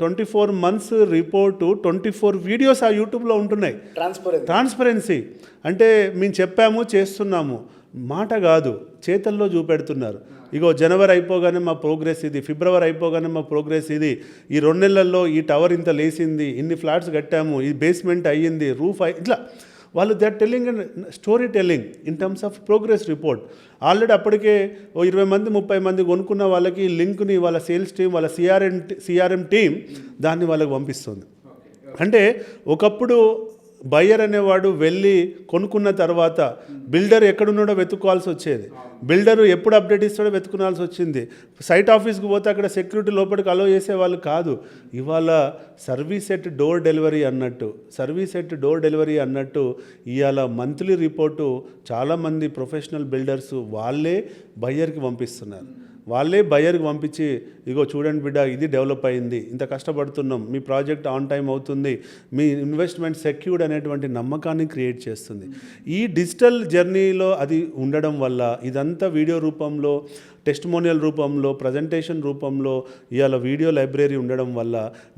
24 months రిపోర్టు 24 వీడియోస్ ఆ యూట్యూబ్లో ఉంటున్నాయి. ట్రాన్స్పరెన్సీ అంటే మేము చెప్పాము చేస్తున్నాము, మాట కాదు చేతల్లో చూపెడుతున్నారు. ఇగో జనవరి అయిపోగానే మా ప్రోగ్రెస్ ఇది, ఫిబ్రవరి అయిపోగానే మా ప్రోగ్రెస్ ఇది, ఈ 2 నెలల్లో ఈ టవర్ ఇంత లేసింది, ఇన్ని ఫ్లాట్స్ కట్టాము, ఈ బేస్మెంట్ అయ్యింది, రూఫ్ ఇట్లా వాళ్ళు they are telling story telling in terms of progress report. Already అప్పటికే ఓ 20 మంది 30 మంది కొనుక్కున్న వాళ్ళకి లింక్ని వాళ్ళ సేల్స్ టీం వాళ్ళ సిఆర్ఎం టీం దాన్ని వాళ్ళకి పంపిస్తుంది. అంటే ఒకప్పుడు బయ్యర్ అనేవాడు వెళ్ళి కొనుక్కున్న తర్వాత బిల్డర్ ఎక్కడున్నాడో వెతుక్కోవాల్సి వచ్చేది, బిల్డరు ఎప్పుడు అప్డేట్ ఇస్తాడో వెతుకునాల్సి వచ్చింది. సైట్ ఆఫీస్కి పోతే అక్కడ సెక్యూరిటీ లోపలికి అలో చేసేవాళ్ళు కాదు. ఇవాళ సర్వీస్ ఎట్ డోర్ డెలివరీ అన్నట్టు ఇవాళ మంత్లీ రిపోర్టు చాలామంది ప్రొఫెషనల్ బిల్డర్స్ వాళ్ళే బయ్యర్కి పంపిస్తున్నారు. వాళ్ళే బయ్యర్కి పంపించి ఇగో చూడండి బిడ్డ ఇది డెవలప్ అయింది, ఇంత కష్టపడుతున్నాం, మీ ప్రాజెక్ట్ ఆన్ టైం అవుతుంది, మీ ఇన్వెస్ట్మెంట్ సెక్యూర్డ్ అనేటువంటి నమ్మకాన్ని క్రియేట్ చేస్తుంది. ఈ డిజిటల్ జర్నీలో అది ఉండడం వల్ల ఇదంతా వీడియో రూపంలో, టెస్టిమోనియల్ రూపంలో, ప్రజెంటేషన్ రూపంలో ఇవాళ వీడియో లైబ్రరీ ఉండడం వల్ల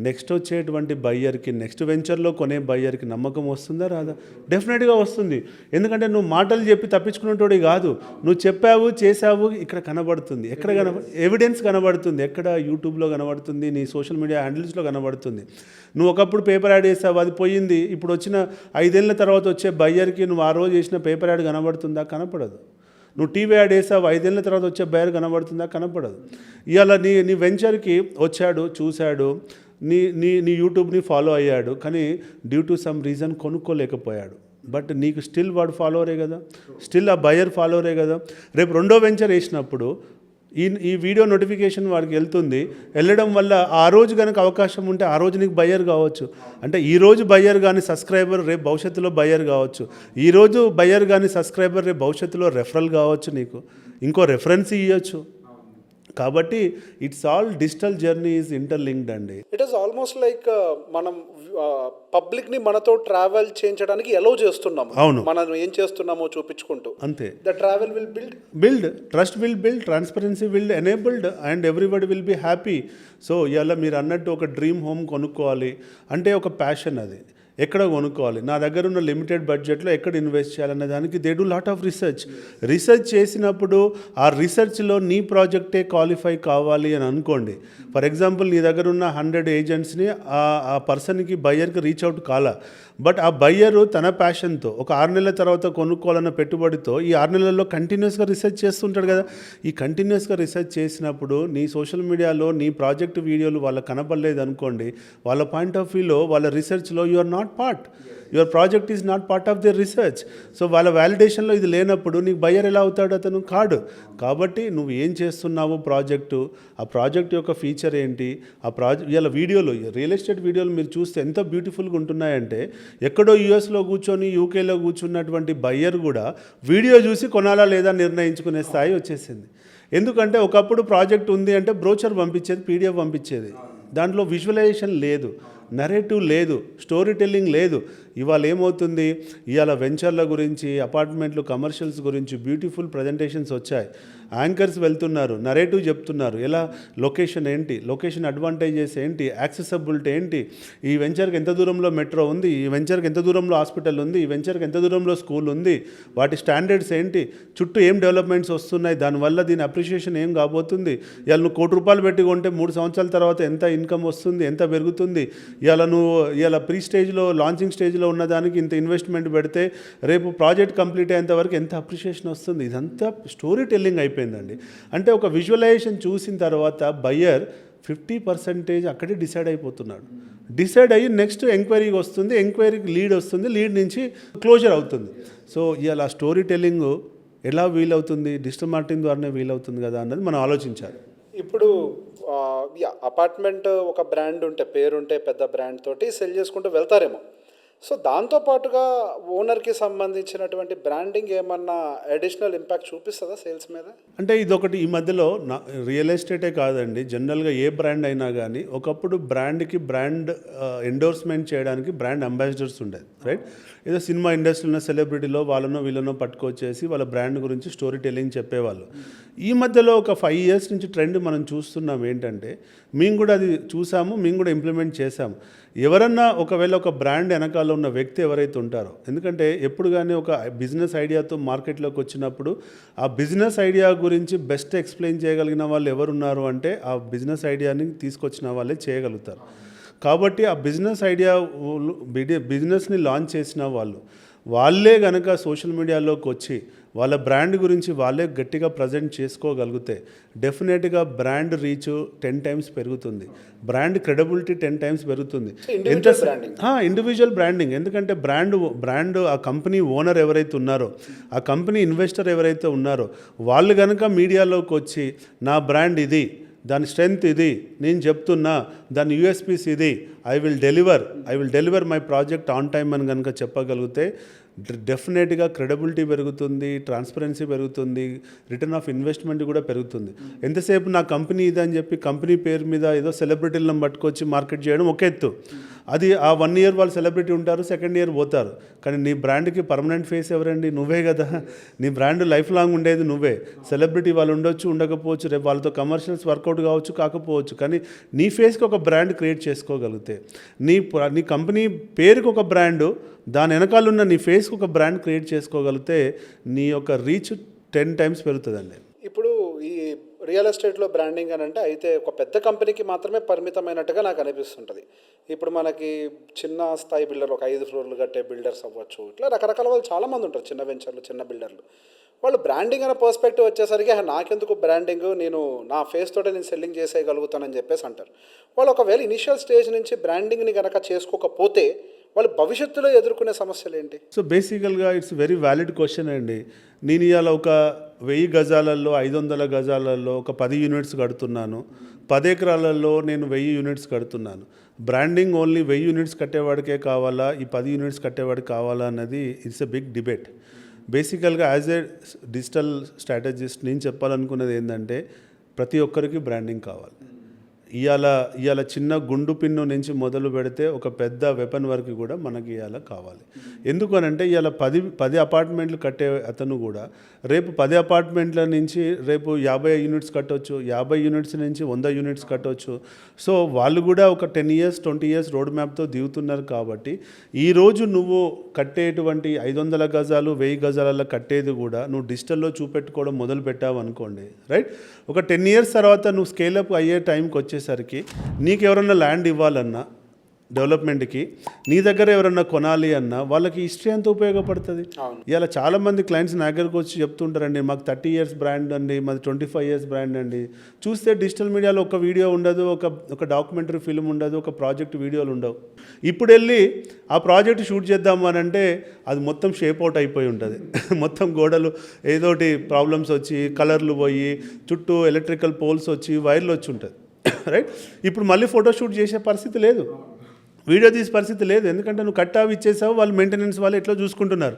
నెక్స్ట్ వచ్చేటువంటి బయ్యర్కి, నెక్స్ట్ వెంచర్లో కొనే బయ్యర్కి నమ్మకం వస్తుందా రాదా? డెఫినెట్గా వస్తుంది. ఎందుకంటే నువ్వు మాటలు చెప్పి తప్పించుకునేటోడి కాదు, నువ్వు చెప్పావు చేసావు ఇక్కడ కనబడుతుంది. ఎక్కడ ఎవిడెన్స్ కనబడుతుంది, ఎక్కడ యూట్యూబ్లో కనబడుతుంది, నీ సోషల్ మీడియా హ్యాండిల్స్లో కనబడుతుంది. నువ్వు ఒకప్పుడు పేపర్ యాడ్ చేసావు, అది పోయింది, ఇప్పుడు వచ్చిన 5 ఏళ్ళ తర్వాత వచ్చే బయ్యర్కి నువ్వు ఆ రోజు చేసిన పేపర్ యాడ్ కనబడుతుందా? కనపడదు. నువ్వు టీవీ యాడ్ వేసావు, 5 ఏళ్ళ తర్వాత వచ్చే బయర్ కనబడుతుందా? కనపడదు. ఇవాళ నీ వెంచర్కి వచ్చాడు, చూశాడు, నీ యూట్యూబ్ని ఫాలో అయ్యాడు, కానీ డ్యూ టు సమ్ రీజన్ కొనుక్కోలేకపోయాడు. బట్ నీకు స్టిల్ వాడు ఫాలోవరే కదా, స్టిల్ ఆ బయర్ ఫాలోవరే కదా. రేపు రెండో వెంచర్ వేసినప్పుడు ఈ వీడియో నోటిఫికేషన్ వాడికి వెళ్తుంది. వెళ్ళడం వల్ల ఆ రోజు కనుక అవకాశం ఉంటే ఆ రోజు నీకు బయ్యర్ కావచ్చు. అంటే ఈరోజు బయ్యర్ కానీ సబ్స్క్రైబర్ రేపు భవిష్యత్తులో బయ్యర్ కావచ్చు. ఈరోజు బయ్యర్ కానీ సబ్స్క్రైబర్ రేపు భవిష్యత్తులో రెఫరల్ కావచ్చు, నీకు ఇంకో రెఫరెన్స్ ఇవ్వచ్చు. కాబట్టి it's all digital journey is interlinked అండి. ఇట్ ఈస్ ఆల్మోస్ట్ లైక్ మనం పబ్లిక్ని మనతో ట్రావెల్ చేయించడానికి ఎలో చేస్తున్నాము. అవును, మనం ఏం చేస్తున్నామో చూపించుకుంటూ అంతే. The travel will build trust will build, transparency will enabled and everybody will be happy. So ఇవాళ మీరు అన్నట్టు ఒక డ్రీమ్ హోమ్ కొనుక్కోవాలి అంటే ఒక ప్యాషన్, అది ఎక్కడ కొనుక్కోవాలి, నా దగ్గర ఉన్న లిమిటెడ్ బడ్జెట్లో ఎక్కడ ఇన్వెస్ట్ చేయాలనే దానికి they do lot of research చేసినప్పుడు ఆ రీసెర్చ్లో నీ ప్రాజెక్టే క్వాలిఫై కావాలి అని అనుకోండి. ఫర్ ఎగ్జాంపుల్ నీ దగ్గర ఉన్న 100 ఏజెంట్స్ని ఆ పర్సన్కి బయ్యర్కి రీచ్ అవుట్ కాలా, బట్ ఆ బయ్యరు తన ప్యాషన్తో ఒక 6 నెలల తర్వాత కొనుక్కోవాలన్న పెట్టుబడితో ఈ 6 నెలల్లో కంటిన్యూస్గా రీసెర్చ్ చేస్తుంటాడు కదా. ఈ కంటిన్యూస్గా రీసెర్చ్ చేసినప్పుడు నీ సోషల్ మీడియాలో నీ ప్రాజెక్ట్ వీడియోలు వాళ్ళకి కనపడలేదు అనుకోండి, వాళ్ళ పాయింట్ ఆఫ్ వ్యూలో వాళ్ళ రీసెర్చ్లో you are not part, your project is not part of their research. So వాళ్ళ వ్యాలిడేషన్లో ఇది లేనప్పుడు నీకు బయ్యర్ ఎలా అవుతాడు? అతను కాడు. కాబట్టి నువ్వు ఏం చేస్తున్నావు ప్రాజెక్టు, ఆ ప్రాజెక్ట్ యొక్క ఫీచర్ ఏంటి, ఆ ఇలా వీడియోలు, రియల్ ఎస్టేట్ వీడియోలు మీరు చూస్తే ఎంత బ్యూటిఫుల్గా ఉంటున్నాయంటే ఎక్కడో యూఎస్లో కూర్చొని యూకేలో కూర్చున్నటువంటి బయ్యర్ కూడా వీడియో చూసి కొనాలా లేదా నిర్ణయించుకునే స్థాయి వచ్చేసింది. ఎందుకంటే ఒకప్పుడు ప్రాజెక్ట్ ఉంది అంటే బ్రోచర్ పంపించేది, పీడిఎఫ్ పంపించేది, దాంట్లో విజువలైజేషన్ లేదు, నరేటివ్ లేదు, స్టోరీ టెల్లింగ్ లేదు. ఇవాళ ఏమవుతుంది, ఇవాళ వెంచర్ల గురించి, అపార్ట్మెంట్లు, కమర్షియల్స్ గురించి బ్యూటిఫుల్ ప్రజెంటేషన్స్ వచ్చాయి. యాంకర్స్ వెళ్తున్నారు, నరేటివ్ చెప్తున్నారు, ఎలా లొకేషన్ ఏంటి, లొకేషన్ అడ్వాంటేజెస్ ఏంటి, యాక్సెసబిలిటీ ఏంటి, ఈ వెంచర్కి ఎంత దూరంలో మెట్రో ఉంది, ఈ వెంచర్కి ఎంత దూరంలో హాస్పిటల్ ఉంది, ఈ వెంచర్కి ఎంత దూరంలో స్కూల్ ఉంది, వాటి స్టాండర్డ్స్ ఏంటి, చుట్టూ ఏం డెవలప్మెంట్స్ వస్తున్నాయి, దానివల్ల దీని అప్రిషియేషన్ ఏం కాబోతుంది, ఇవాళ నువ్వు ₹1,00,00,000 పెట్టి కొంటే 3 సంవత్సరాల తర్వాత ఎంత ఇన్కమ్ వస్తుంది, ఎంత పెరుగుతుంది, ఇవాళ ప్రీ స్టేజ్లో లాంచింగ్ స్టేజ్లో ఉన్నదానికి ఇంత ఇన్వెస్ట్మెంట్ పెడితే రేపు ప్రాజెక్ట్ కంప్లీట్ అయ్యేంత వరకు ఎంత అప్రిషియేషన్ వస్తుంది. ఇదంతా స్టోరీ టెల్లింగ్ అయిపోయిందండి. అంటే ఒక విజువలైజేషన్ చూసిన తర్వాత బయ్యర్ 50% అక్కడే డిసైడ్ అయిపోతున్నాడు. డిసైడ్ అయ్యి నెక్స్ట్ ఎంక్వైరీకి వస్తుంది, ఎంక్వైరీకి లీడ్ వస్తుంది, లీడ్ నుంచి క్లోజర్ అవుతుంది. సో ఇవాళ స్టోరీ టెల్లింగ్ ఎలా వీలవుతుంది, డిజిటల్ మార్కెటింగ్ ద్వారానే వీలవుతుంది కదా అన్నది మనం ఆలోచించాలి. ఇప్పుడు అపార్ట్మెంట్ ఒక బ్రాండ్ ఉంటే, పేరుంటే పెద్ద బ్రాండ్ తోటి సెల్ చేసుకుంటూ వెళ్తారేమో, సో దాంతోపాటుగా ఓనర్కి సంబంధించినటువంటి బ్రాండింగ్ ఏమన్నా అడిషనల్ ఇంపాక్ట్ చూపిస్తుందా సేల్స్ మీద? అంటే ఇదొకటి ఈ మధ్యలో రియల్ ఎస్టేటే కాదండి, జనరల్గా ఏ బ్రాండ్ అయినా కానీ ఒకప్పుడు బ్రాండ్కి బ్రాండ్ ఎండోర్స్మెంట్ చేయడానికి బ్రాండ్ అంబాసిడర్స్ ఉండేది, రైట్? ఏదో సినిమా ఇండస్ట్రీలో ఉన్న సెలబ్రిటీలో వాళ్ళనో వీళ్ళనో పట్టుకొచ్చేసి వాళ్ళ బ్రాండ్ గురించి స్టోరీ టెల్లింగ్ చెప్పేవాళ్ళు. ఈ మధ్యలో ఒక 5 years నుంచి ట్రెండ్ మనం చూస్తున్నాం ఏంటంటే, మేము కూడా అది చూసాము, మేము కూడా ఇంప్లిమెంట్ చేసాము. ఎవరన్నా ఒకవేళ ఒక బ్రాండ్ వెనకాల ఉన్న వ్యక్తి ఎవరైతే ఉంటారో, ఎందుకంటే ఎప్పుడు కానీ ఒక బిజినెస్ ఐడియాతో మార్కెట్లోకి వచ్చినప్పుడు ఆ బిజినెస్ ఐడియా గురించి బెస్ట్ ఎక్స్ప్లెయిన్ చేయగలిగిన వాళ్ళు ఎవరున్నారు అంటే ఆ బిజినెస్ ఐడియాని తీసుకొచ్చిన వాళ్ళే చేయగలుగుతారు. కాబట్టి ఆ బిజినెస్ ఐడియా బిజినెస్ని లాంచ్ చేసిన వాళ్ళే గనక సోషల్ మీడియాలోకి వచ్చి వాళ్ళ బ్రాండ్ గురించి వాళ్ళే గట్టిగా ప్రజెంట్ చేసుకోగలిగితే డెఫినెట్గా బ్రాండ్ రీచ్ 10 times పెరుగుతుంది, బ్రాండ్ క్రెడిబిలిటీ 10 times పెరుగుతుంది. ఇండివిజువల్ బ్రాండింగ్, ఎందుకంటే బ్రాండ్ ఆ కంపెనీ ఓనర్ ఎవరైతే ఉన్నారో, ఆ కంపెనీ ఇన్వెస్టర్ ఎవరైతే ఉన్నారో వాళ్ళు కనుక మీడియాలోకి వచ్చి నా బ్రాండ్ ఇది, దాని స్ట్రెంగ్త్ ఇది, నేను చెప్తున్నా దాని యూఎస్పీస్ ఇది, I will deliver my project on time అని కనుక చెప్పగలిగితే డెఫినెట్గా క్రెడిబిలిటీ పెరుగుతుంది, ట్రాన్స్పరెన్సీ పెరుగుతుంది, రిటర్న్ ఆఫ్ ఇన్వెస్ట్మెంట్ కూడా పెరుగుతుంది. ఎంతసేపు నా కంపెనీ ఇది అని చెప్పి కంపెనీ పేరు మీద ఏదో సెలబ్రిటీలను పట్టుకొచ్చి మార్కెట్ చేయడం ఒక ఎత్తు. అది ఆ 1 year వాళ్ళు సెలబ్రిటీ ఉంటారు, 2nd year పోతారు. కానీ నీ బ్రాండ్కి పర్మనెంట్ ఫేస్ ఎవరండి? నువ్వే కదా. నీ బ్రాండ్ లైఫ్ లాంగ్ ఉండేది నువ్వే. సెలబ్రిటీ వాళ్ళు ఉండొచ్చు, ఉండకపోవచ్చు, రేపు వాళ్ళతో కమర్షియల్స్ వర్కౌట్ కావచ్చు, కాకపోవచ్చు, కానీ నీ ఫేస్కి ఒక బ్రాండ్ క్రియేట్ చేసుకోగలిగితే, నీ కంపెనీ పేరుకి ఒక బ్రాండు, దాని వెనకాల ఉన్న నీ ఫేస్కి ఒక బ్రాండ్ క్రియేట్ చేసుకోగలిగితే నీ యొక్క రీచ్ 10 times పెరుగుతుందండి. ఇప్పుడు ఈ రియల్ ఎస్టేట్లో బ్రాండింగ్ అని అంటే అయితే ఒక పెద్ద కంపెనీకి మాత్రమే పరిమితమైనట్టుగా నాకు అనిపిస్తుంటుంది. ఇప్పుడు మనకి చిన్న స్థాయి బిల్డర్, ఒక 5 floorలు కట్టే బిల్డర్స్ అవ్వచ్చు, ఇట్లా రకరకాల వాళ్ళు చాలామంది ఉంటారు, చిన్న వెంచర్లు, చిన్న బిల్డర్లు. వాళ్ళు బ్రాండింగ్ అనే పర్స్పెక్టివ్ వచ్చేసరికి నాకెందుకు బ్రాండింగ్, నేను నా ఫేస్ తోటే నేను సెల్లింగ్ చేసేయగలుగుతానని చెప్పేసి అంటారు. వాళ్ళు ఒకవేళ ఇనిషియల్ స్టేజ్ నుంచి బ్రాండింగ్ని కనుక చేసుకోకపోతే వాళ్ళు భవిష్యత్తులో ఎదుర్కొనే సమస్యలు ఏంటి? సో బేసికల్గా ఇట్స్ వెరీ వ్యాలిడ్ క్వశ్చన్ అండి. నేను ఇవాళ ఒక 1000 గజాలలో 500 గజాలలో ఒక 10 units కడుతున్నాను, 10 acres నేను 1000 units కడుతున్నాను. బ్రాండింగ్ ఓన్లీ 1000 units కట్టేవాడికే కావాలా, ఈ 10 units కట్టేవాడికి కావాలా అన్నది ఇట్స్ ఎ బిగ్ డిబేట్. బేసికల్గా యాజ్ ఏ డిజిటల్ స్ట్రాటజిస్ట్ నేను చెప్పాలనుకున్నది ఏంటంటే ప్రతి ఒక్కరికి బ్రాండింగ్ కావాలి. ఇవాళ చిన్న గుండు పిన్ను నుంచి మొదలు పెడితే ఒక పెద్ద వెపన్ వరకు కూడా మనకి ఇవాళ కావాలి. ఎందుకనంటే ఇవాళ 10 అపార్ట్మెంట్లు కట్టే అతను కూడా రేపు 10 అపార్ట్మెంట్ల నుంచి రేపు 50 units కట్టవచ్చు, 50 units నుంచి 100 units కట్టవచ్చు. సో వాళ్ళు కూడా ఒక 10 years 20 years రోడ్ మ్యాప్తో దిగుతున్నారు. కాబట్టి ఈరోజు నువ్వు కట్టేటువంటి 500 గజాలు 1000 గజాలలో కట్టేది కూడా నువ్వు డిజిటల్లో చూపెట్టుకోవడం మొదలు పెట్టావు అనుకోండి, రైట్? ఒక 10 years తర్వాత నువ్వు స్కేలప్ అయ్యే టైంకి వచ్చేసరికి నీకు ఎవరన్నా ల్యాండ్ ఇవ్వాలన్నా డెవలప్మెంట్కి, నీ దగ్గర ఎవరన్నా కొనాలి అన్నా వాళ్ళకి హిస్టరీ ఎంత ఉపయోగపడుతుంది. ఇలా చాలామంది క్లయింట్స్ నా దగ్గరకు వచ్చి చెప్తుంటారండి, మాకు 30 years బ్రాండ్ అండి, మాది 25 years బ్రాండ్ అండి. చూస్తే డిజిటల్ మీడియాలో ఒక వీడియో ఉండదు, ఒక డాక్యుమెంటరీ ఫిల్మ్ ఉండదు, ఒక ప్రాజెక్ట్ వీడియోలు ఉండవు. ఇప్పుడు వెళ్ళి ఆ ప్రాజెక్ట్ షూట్ చేద్దాము అని అంటే అది మొత్తం షేప్ అవుట్ అయిపోయి ఉంటుంది. మొత్తం గోడలు ఏదోటి ప్రాబ్లమ్స్ వచ్చి, కలర్లు పోయి, చుట్టూ ఎలక్ట్రికల్ పోల్స్ వచ్చి, వైర్లు వచ్చి ఉంటుంది, రైట్? ఇప్పుడు మళ్ళీ ఫోటోషూట్ చేసే పరిస్థితి లేదు, వీడియో తీసే పరిస్థితి లేదు. ఎందుకంటే నువ్వు కట్టావి ఇచ్చేసావు, వాళ్ళు మెయింటెనెన్స్ వాళ్ళు ఎట్లా చూసుకుంటున్నారు.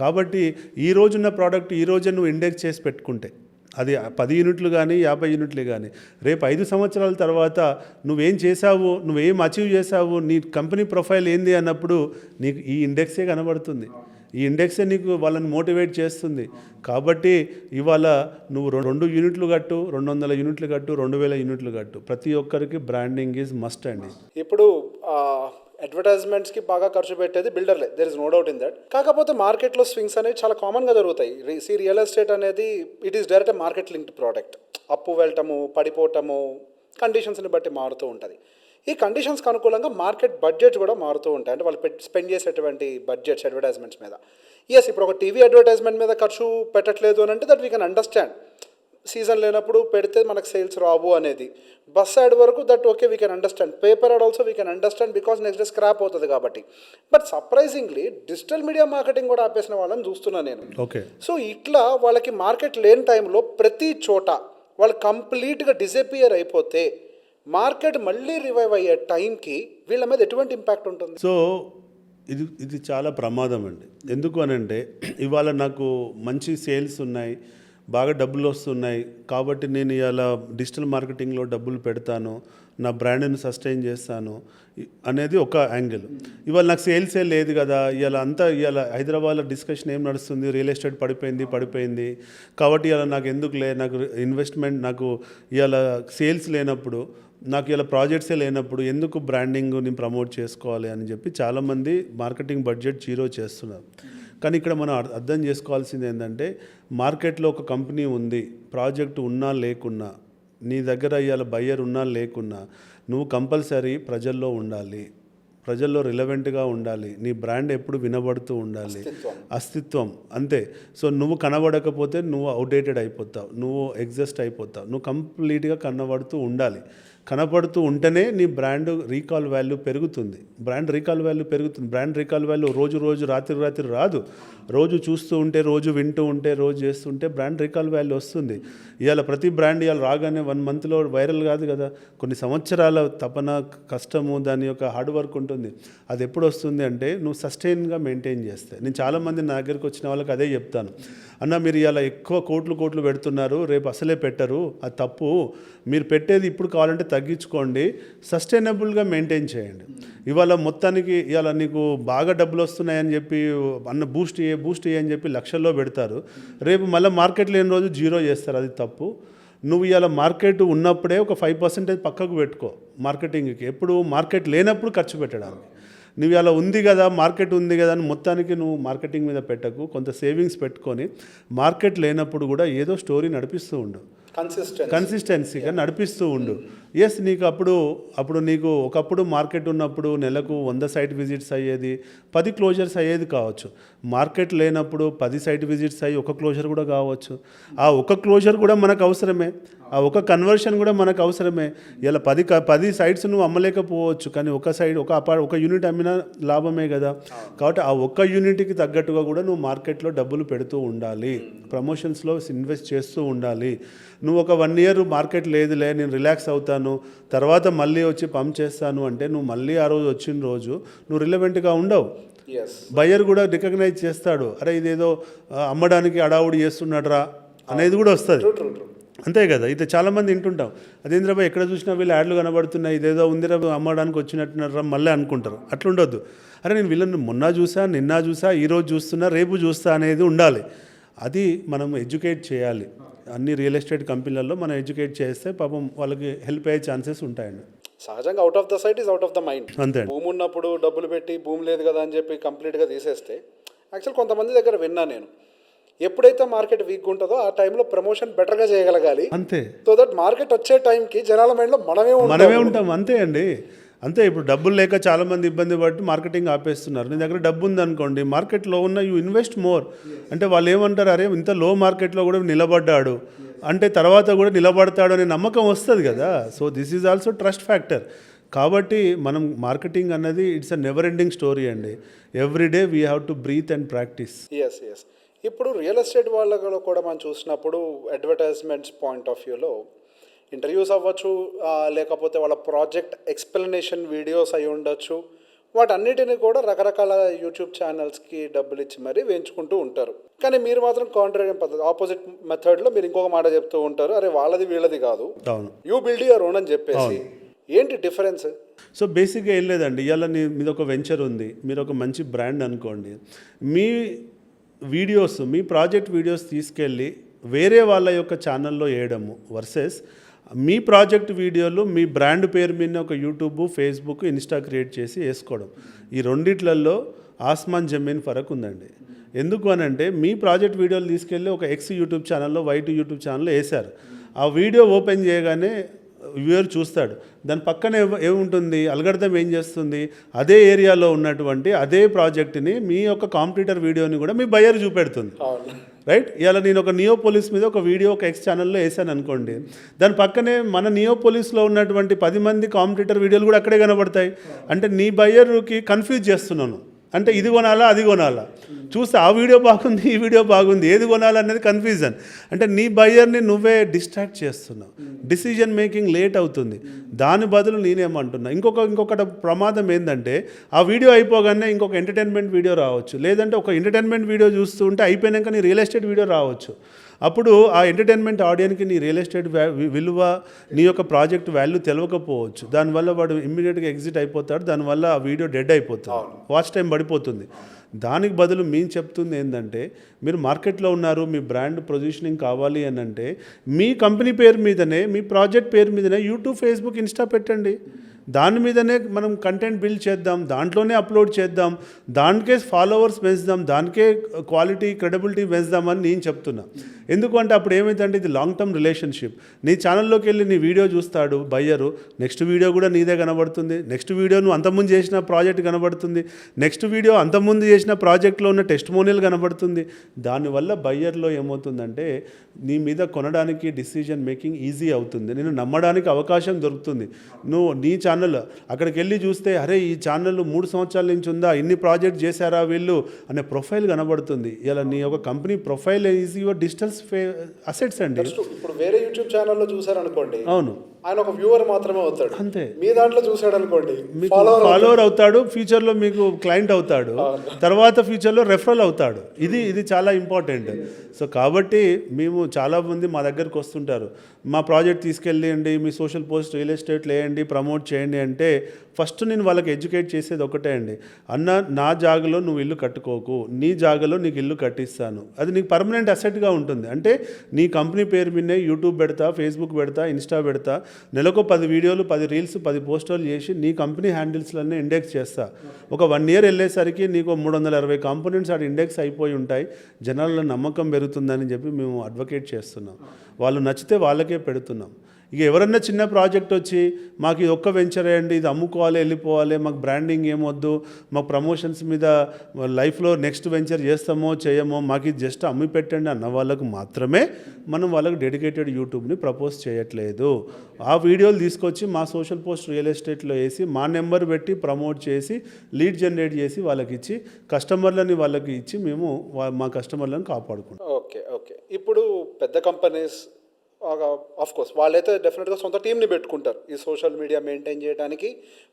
కాబట్టి ఈ రోజున్న ప్రోడక్ట్ ఈ రోజే నువ్వు ఇండెక్స్ చేసి పెట్టుకుంటే అది 10 units కానీ 50 units కానీ రేపు 5 సంవత్సరాల తర్వాత నువ్వేం చేసావు, నువ్వేం అచీవ్ చేసావు, నీ కంపెనీ ప్రొఫైల్ ఏంది అన్నప్పుడు నీకు ఈ ఇండెక్సే కనబడుతుంది. ఈ ఇండెక్సే నీకు వాళ్ళని మోటివేట్ చేస్తుంది. కాబట్టి ఇవాళ నువ్వు 2 units కట్టు, 200 units కట్టు, 2000 units కట్టు, ప్రతి ఒక్కరికి బ్రాండింగ్ ఈజ్ మస్ట్ అండి. ఇప్పుడు అడ్వర్టైజ్మెంట్స్కి బాగా ఖర్చు పెట్టేది బిల్డర్లే, there is no doubt in that. కాకపోతే మార్కెట్లో స్వింగ్స్ అనేవి చాలా కామన్గా జరుగుతాయి. రియల్ ఎస్టేట్ అనేది it is direct market linked product. అప్పు వెళ్ళటము, పడిపోవటము, కండిషన్స్ని బట్టి మారుతూ ఉంటుంది. ఈ కండిషన్స్కి అనుకూలంగా మార్కెట్ బడ్జెట్స్ కూడా మారుతూ ఉంటాయి. అంటే వాళ్ళు స్పెండ్ చేసేటువంటి బడ్జెట్స్ అడ్వర్టైజ్మెంట్స్ మీద. ఇప్పుడు ఒక టీవీ అడ్వర్టైజ్మెంట్ మీద ఖర్చు పెట్టట్లేదు అని అంటే that we can understand. Season లేనప్పుడు పెడితే మనకు సేల్స్ రావు అనేది. బస్ యాడ్ వరకు that okay, we can understand. Paper ad also we can understand because next day scrap అవుతుంది కాబట్టి. But surprisingly digital media marketing కూడా ఆపేసిన వాళ్ళని చూస్తున్నాను నేను. ఓకే. సో ఇట్లా వాళ్ళకి మార్కెట్ లేని టైంలో ప్రతి చోట వాళ్ళు కంప్లీట్గా డిసపియర్ అయిపోతే మార్కెట్ మళ్ళీ రివైవ్ అయ్యే టైంకి వీళ్ళ మీద ఎటువంటి ఇంపాక్ట్ ఉంటుంది? సో ఇది ఇది చాలా ప్రమాదం అండి. ఎందుకు అనంటే ఇవాళ నాకు మంచి సేల్స్ ఉన్నాయి, బాగా డబ్బులు వస్తున్నాయి కాబట్టి నేను ఇవాళ డిజిటల్ మార్కెటింగ్లో డబ్బులు పెడతాను, నా బ్రాండ్ని సస్టైన్ చేస్తాను అనేది ఒక యాంగిల్. ఇవాళ నాకు సేల్సే లేదు కదా, ఇవాళ హైదరాబాద్లో డిస్కషన్ ఏం నడుస్తుంది, రియల్ ఎస్టేట్ పడిపోయింది కాబట్టి ఇవాళ నాకు ఎందుకులే, నాకు ఇన్వెస్ట్మెంట్, నాకు ఇవాళ సేల్స్ లేనప్పుడు, నాకు ఇలా ప్రాజెక్ట్సే లేనప్పుడు ఎందుకు బ్రాండింగ్ని ప్రమోట్ చేసుకోవాలి అని చెప్పి చాలామంది మార్కెటింగ్ బడ్జెట్ జీరో చేస్తున్నారు. కానీ ఇక్కడ మనం అర్థం చేసుకోవాల్సింది ఏంటంటే, మార్కెట్లో ఒక కంపెనీ ఉంది, ప్రాజెక్ట్ ఉన్నా లేకున్నా, నీ దగ్గర ఇవాళ బయ్యర్ ఉన్నా లేకున్నా, నువ్వు కంపల్సరీ ప్రజల్లో ఉండాలి, ప్రజల్లో రిలవెంట్గా ఉండాలి, నీ బ్రాండ్ ఎప్పుడు వినబడుతూ ఉండాలి, అస్తిత్వం అంతే. సో నువ్వు కనబడకపోతే నువ్వు అవుట్డేటెడ్ అయిపోతావు, నువ్వు ఎగ్జస్ట్ అయిపోతావు, నువ్వు కంప్లీట్గా కనబడుతూ ఉండాలి. కనపడుతూ ఉంటేనే నీ బ్రాండ్ రీకాల్ వాల్యూ పెరుగుతుంది. బ్రాండ్ రీకాల్ వాల్యూ రోజు రాత్రి రాదు. రోజు చూస్తూ ఉంటే, రోజు వింటూ ఉంటే, రోజు చేస్తుంటే బ్రాండ్ రీకాల్ వాల్యూ వస్తుంది. ఇవాళ ప్రతి బ్రాండ్ ఇవాళ రాగానే 1 మంత్లో వైరల్ కాదు కదా, కొన్ని సంవత్సరాల తపన, కష్టము, దాని యొక్క హార్డ్ వర్క్ ఉంటుంది. అది ఎప్పుడు వస్తుంది అంటే నువ్వు సస్టైన్గా మెయింటైన్ చేస్తే. నేను చాలామంది నా దగ్గరికి వచ్చిన వాళ్ళకి అదే చెప్తాను, అన్న మీరు ఇవాళ ఎక్కువ కోట్లు పెడుతున్నారు, రేపు అసలే పెట్టరు, అది తప్పు. మీరు పెట్టేది ఇప్పుడు కావాలంటే తగ్గించుకోండి, సస్టైనబుల్గా మెయింటైన్ చేయండి. ఇవాళ మొత్తానికి ఇవాళ నీకు బాగా డబ్బులు వస్తున్నాయని చెప్పి అన్న బూస్ట్ అని చెప్పి లక్షల్లో పెడతారు, రేపు మళ్ళీ మార్కెట్ లేని రోజు జీరో చేస్తారు, అది తప్పు. నువ్వు ఇవాళ మార్కెట్ ఉన్నప్పుడే ఒక 5% పక్కకు పెట్టుకో మార్కెటింగ్కి, ఎప్పుడు మార్కెట్ లేనప్పుడు ఖర్చు పెట్టడానికి. నువ్వు ఇలా ఉంది కదా, మార్కెట్ ఉంది కదా అని మొత్తానికి నువ్వు మార్కెటింగ్ మీద పెట్టకు, కొంత సేవింగ్స్ పెట్టుకొని మార్కెట్ లేనప్పుడు కూడా ఏదో స్టోరీ నడిపిస్తూ ఉండు, కన్సిస్టెన్సీగా నడిపిస్తూ ఉండు. ఎస్, నీకు అప్పుడు నీకు ఒకప్పుడు మార్కెట్ ఉన్నప్పుడు నెలకు 100 సైట్ విజిట్స్ అయ్యేది, 10 క్లోజర్స్ అయ్యేది కావచ్చు. మార్కెట్ లేనప్పుడు 10 సైట్ విజిట్స్ అయ్యి ఒక క్లోజర్ కూడా కావచ్చు. ఆ ఒక క్లోజర్ కూడా మనకు అవసరమే, ఆ ఒక కన్వర్షన్ కూడా మనకు అవసరమే. ఇలా 10 సైట్స్ నువ్వు అమ్మలేకపోవచ్చు, కానీ ఒక యూనిట్ అమ్మినా లాభమే కదా. కాబట్టి ఆ ఒక్క యూనిట్కి తగ్గట్టుగా కూడా నువ్వు మార్కెట్లో డబ్బులు పెడుతూ ఉండాలి, ప్రమోషన్స్లో ఇన్వెస్ట్ చేస్తూ ఉండాలి. నువ్వు ఒక 1 ఇయర్ మార్కెట్ లేదులే, నేను రిలాక్స్ అవుతాను, తర్వాత మళ్ళీ వచ్చి పంప్ చేస్తాను అంటే నువ్వు మళ్ళీ ఆ రోజు వచ్చిన రోజు నువ్వు రిలవెంట్గా ఉండవు. బయ్యర్ కూడా రికగ్నైజ్ చేస్తాడు, అరే ఇదేదో అమ్మడానికి అడావుడి చేస్తున్నాడు రా అనేది కూడా వస్తుంది. అంతే కదా, అయితే చాలామంది వింటుంటాం, అదేంద్రబాయ్ ఎక్కడ చూసినా వీళ్ళు యాడ్లు కనబడుతున్నాయి, ఇదేదో ఉందిరా అమ్మడానికి వచ్చినట్టున్నారా మళ్ళీ అనుకుంటారు. అట్లుండొద్దు. అరే నేను వీళ్ళని మొన్న చూసా, నిన్న చూసా, ఈరోజు చూస్తున్నా, రేపు చూస్తా అనేది ఉండాలి. అది మనం ఎడ్యుకేట్ చేయాలి. అన్ని రియల్ ఎస్టేట్ కంపెనీలలో మనం ఎడ్యుకేట్ చేస్తే పాపం వాళ్ళకి హెల్ప్ అయ్యే ఛాన్సెస్ ఉంటాయండి. సహజంగా out of the sight is out of the mind. అంతే. భూమి ఉన్నప్పుడు డబ్బులు పెట్టి భూమి లేదు కదా అని చెప్పి కంప్లీట్గా తీసేస్తే, యాక్చువల్ కొంతమంది దగ్గర విన్నా నేను, ఎప్పుడైతే మార్కెట్ వీక్ ఉంటుందో ఆ టైంలో ప్రమోషన్ బెటర్గా చేయగలగాలి. అంతే. సో దట్ మార్కెట్ వచ్చే టైంకి జనాల మైండ్లో మనమే ఉంటాం. అంతే అండి, అంతే. ఇప్పుడు డబ్బులు లేక చాలామంది ఇబ్బంది పట్టి మార్కెటింగ్ ఆపేస్తున్నారు. నీ దగ్గర డబ్బు ఉందనుకోండి, మార్కెట్లో ఉన్న యూ ఇన్వెస్ట్ మోర్ అంటే వాళ్ళు ఏమంటారు, అరే ఇంత లో మార్కెట్లో కూడా నిలబడ్డాడు అంటే తర్వాత కూడా నిలబడతాడు అనే నమ్మకం వస్తుంది కదా. So this is also trust factor. కాబట్టి మనం మార్కెటింగ్ అన్నది it's a never ending story అండి. Everyday we have to breathe and practice. Yes. ఇప్పుడు రియల్ ఎస్టేట్ వాళ్ళలో కూడా మనం చూసినప్పుడు అడ్వర్టైజ్మెంట్స్ పాయింట్ ఆఫ్ వ్యూలో ఇంటర్వ్యూస్ అవ్వచ్చు, లేకపోతే వాళ్ళ ప్రాజెక్ట్ ఎక్స్ప్లెనేషన్ వీడియోస్ అయి ఉండొచ్చు, వాటన్నిటిని కూడా రకరకాల యూట్యూబ్ ఛానల్స్కి డబ్బులు ఇచ్చి మరీ వేయించుకుంటూ ఉంటారు. కానీ మీరు మాత్రం కాంట్రేరియన్ పద్ధతి, ఆపోజిట్ మెథడ్లో మీరు ఇంకొక మాట చెప్తూ ఉంటారు, అరే వాళ్ళది వీళ్ళది కాదు, యూ బిల్డ్ యువర్ ఓన్ అని చెప్పేసి. ఏంటి డిఫరెన్స్? సో బేసిక్గా ఏం లేదండి, ఇవాళ మీద ఒక వెంచర్ ఉంది, మీరు ఒక మంచి బ్రాండ్ అనుకోండి, మీ వీడియోస్, మీ ప్రాజెక్ట్ వీడియోస్ తీసుకెళ్ళి వేరే వాళ్ళ యొక్క ఛానల్లో వేయడము వర్సెస్ మీ ప్రాజెక్ట్ వీడియోలు మీ బ్రాండ్ పేరు మీద ఒక యూట్యూబ్, ఫేస్బుక్, ఇన్స్టా క్రియేట్ చేసి వేసుకోవడం, ఈ రెండిట్లలో ఆస్మాన్ జమీన్ ఫరక్ ఉందండి. ఎందుకు అని అంటే మీ ప్రాజెక్ట్ వీడియోలు తీసుకెళ్ళి ఒక ఎక్స్ యూట్యూబ్ ఛానల్లో, వైట్ యూట్యూబ్ ఛానల్లో వేశారు. ఆ వీడియో ఓపెన్ చేయగానే వ్యూయర్ చూస్తాడు, దాని పక్కనే ఏముంటుంది, అల్గోరిథం ఏం చేస్తుంది, అదే ఏరియాలో ఉన్నటువంటి అదే ప్రాజెక్ట్ని మీ యొక్క కాంపిటీటర్ వీడియోని కూడా మీ బయ్యర్ చూపెడుతుంది. రైట్. ఇవాళ నేను ఒక నియోపోలిస్ మీద ఒక వీడియో ఒక ఎక్స్ ఛానల్లో వేసాను అనుకోండి, దాని పక్కనే మన నియోపోలిస్లో ఉన్నటువంటి 10 మంది కాంపిటీటర్ వీడియోలు కూడా అక్కడే కనబడతాయి. అంటే నీ బయ్యర్కి కన్ఫ్యూజ్ చేస్తున్నాను, అంటే ఇది కొనాలా అది కొనాలా, చూస్తే ఆ వీడియో బాగుంది ఈ వీడియో బాగుంది, ఏది కొనాలనేది కన్ఫ్యూజన్. అంటే నీ బయ్యర్ని నువ్వే డిస్ట్రాక్ట్ చేస్తున్నావు, డిసిజన్ మేకింగ్ లేట్ అవుతుంది. దాని బదులు నేనేమంటున్నా, ఇంకొకటి ప్రమాదం ఏంటంటే ఆ వీడియో అయిపోగానే ఇంకొక ఎంటర్టైన్మెంట్ వీడియో రావచ్చు, లేదంటే ఒక ఎంటర్టైన్మెంట్ వీడియో చూస్తూ ఉంటే అయిపోయాక నీ రియల్ ఎస్టేట్ వీడియో రావచ్చు. అప్పుడు ఆ ఎంటర్టైన్మెంట్ ఆడియన్కి నీ రియల్ ఎస్టేట్ విలువ, నీ యొక్క ప్రాజెక్ట్ వాల్యూ తెలియకపోవచ్చు. దానివల్ల వాడు ఇమ్మీడియట్గా ఎగ్జిట్ అయిపోతాడు, దానివల్ల ఆ వీడియో డెడ్ అయిపోతుంది, వాచ్ టైం పడిపోతుంది. దానికి బదులు మేము చెప్తుంది ఏంటంటే, మీరు మార్కెట్లో ఉన్నారు, మీ బ్రాండ్ పొజిషనింగ్ కావాలి అని అంటే మీ కంపెనీ పేరు మీదనే, మీ ప్రాజెక్ట్ పేరు మీదనే యూట్యూబ్, ఫేస్బుక్, ఇన్స్టా పెట్టండి. దాని మీదనే మనం కంటెంట్ బిల్డ్ చేద్దాం, దాంట్లోనే అప్లోడ్ చేద్దాం, దానికే ఫాలోవర్స్ పెంచుదాం, దానికే క్వాలిటీ క్రెడిబిలిటీ పెంచుదామని నేను చెప్తున్నా. ఎందుకంటే అప్పుడు ఏమైందంటే ఇది లాంగ్ టర్మ్ రిలేషన్షిప్. నీ ఛానల్లోకి వెళ్ళి నీ వీడియో చూస్తాడు బయ్యరు, నెక్స్ట్ వీడియో కూడా నీదే కనబడుతుంది, నెక్స్ట్ వీడియో నువ్వు అంతకుముందు చేసిన ప్రాజెక్ట్ కనబడుతుంది, నెక్స్ట్ వీడియో అంతకుముందు చేసిన ప్రాజెక్ట్లో ఉన్న టెస్టిమోనియల్ కనబడుతుంది. దానివల్ల బయ్యర్లో ఏమవుతుందంటే నీ మీద కొనడానికి డిసిజన్ మేకింగ్ ఈజీ అవుతుంది, నేను నమ్మడానికి అవకాశం దొరుకుతుంది. నువ్వు నీ ఛానల్ అక్కడికి వెళ్ళి చూస్తే అరే ఈ ఛానల్ 3 సంవత్సరాల నుంచి ఉందా, ఇన్ని ప్రాజెక్ట్ చేశారా వీళ్ళు అనే ప్రొఫైల్ కనబడుతుంది. ఇలా నీ యొక్క company profile is your digital assets అండి. ఇప్పుడు వేరే యూట్యూబ్ ఛానల్లో చూసారనుకోండి, అవును, ఆయన ఒక వ్యూవర్ మాత్రమే అవుతాడు, అంతే. మీ దాంట్లో చూసాడు అనుకోండి, ఫాలోవర్ అవుతాడు, ఫ్యూచర్లో మీకు క్లయింట్ అవుతాడు, తర్వాత ఫ్యూచర్లో రెఫరల్ అవుతాడు. ఇది చాలా ఇంపార్టెంట్. సో కాబట్టి మేము చాలామంది మా దగ్గరికి వస్తుంటారు, మా ప్రాజెక్ట్ తీసుకెళ్ళండి, మీ సోషల్ పోస్ట్ రియల్ ఎస్టేట్లో వేయండి, ప్రమోట్ చేయండి అంటే ఫస్ట్ నేను వాళ్ళకి ఎడ్యుకేట్ చేసేది ఒకటే అండి, అన్న నా జాగలో నువ్వు ఇల్లు కట్టుకోకు, నీ జాగలో నీకు ఇల్లు కట్టిస్తాను, అది నీకు పర్మనెంట్ అసెట్గా ఉంటుంది. అంటే నీ కంపెనీ పేరు మీదే యూట్యూబ్ పెడతా, ఫేస్బుక్ పెడతా, ఇన్స్టా పెడతా, నెలకు 10 వీడియోలు, 10 రీల్స్, 10 పోస్టర్లు చేసి నీ కంపెనీ హ్యాండిల్స్లన్నీ ఇండెక్స్ చేస్తా. ఒక 1 year వెళ్ళేసరికి నీకు 360 కాంపోనెంట్స్ ఆడ ఇండెక్స్ అయిపోయి ఉంటాయి, జనాల్లో నమ్మకం పెరుగుతుందని చెప్పి మేము అడ్వకేట్ చేస్తున్నాం. వాళ్ళు నచ్చితే వాళ్ళకే పెడుతున్నాం. ఇక ఎవరన్నా చిన్న ప్రాజెక్ట్ వచ్చి మాకు ఇది ఒక్క వెంచర్ అయ్యండి, ఇది అమ్ముకోవాలి, వెళ్ళిపోవాలి, మాకు బ్రాండింగ్ ఏమొద్దు, మాకు ప్రమోషన్స్ మీద లైఫ్లో నెక్స్ట్ వెంచర్ చేస్తామో చేయమో, మాకు ఇది జస్ట్ అమ్మి పెట్టండి అన్న వాళ్ళకు మాత్రమే మనం వాళ్ళకి డెడికేటెడ్ యూట్యూబ్ని ప్రపోజ్ చేయట్లేదు. ఆ వీడియోలు తీసుకొచ్చి మా సోషల్ పోస్ట్ రియల్ ఎస్టేట్లో వేసి మా నెంబర్ పెట్టి ప్రమోట్ చేసి లీడ్ జనరేట్ చేసి వాళ్ళకి ఇచ్చి కస్టమర్లని వాళ్ళకి ఇచ్చి మేము మా కస్టమర్లను కాపాడుకుంటాం. ఓకే. ఇప్పుడు పెద్ద కంపెనీస్ ఆఫ్ కోర్స్ వాళ్ళైతే డెఫినెట్గా సొంత టీంని పెట్టుకుంటారు, ఈ సోషల్ మీడియా మెయింటైన్ చేయడానికి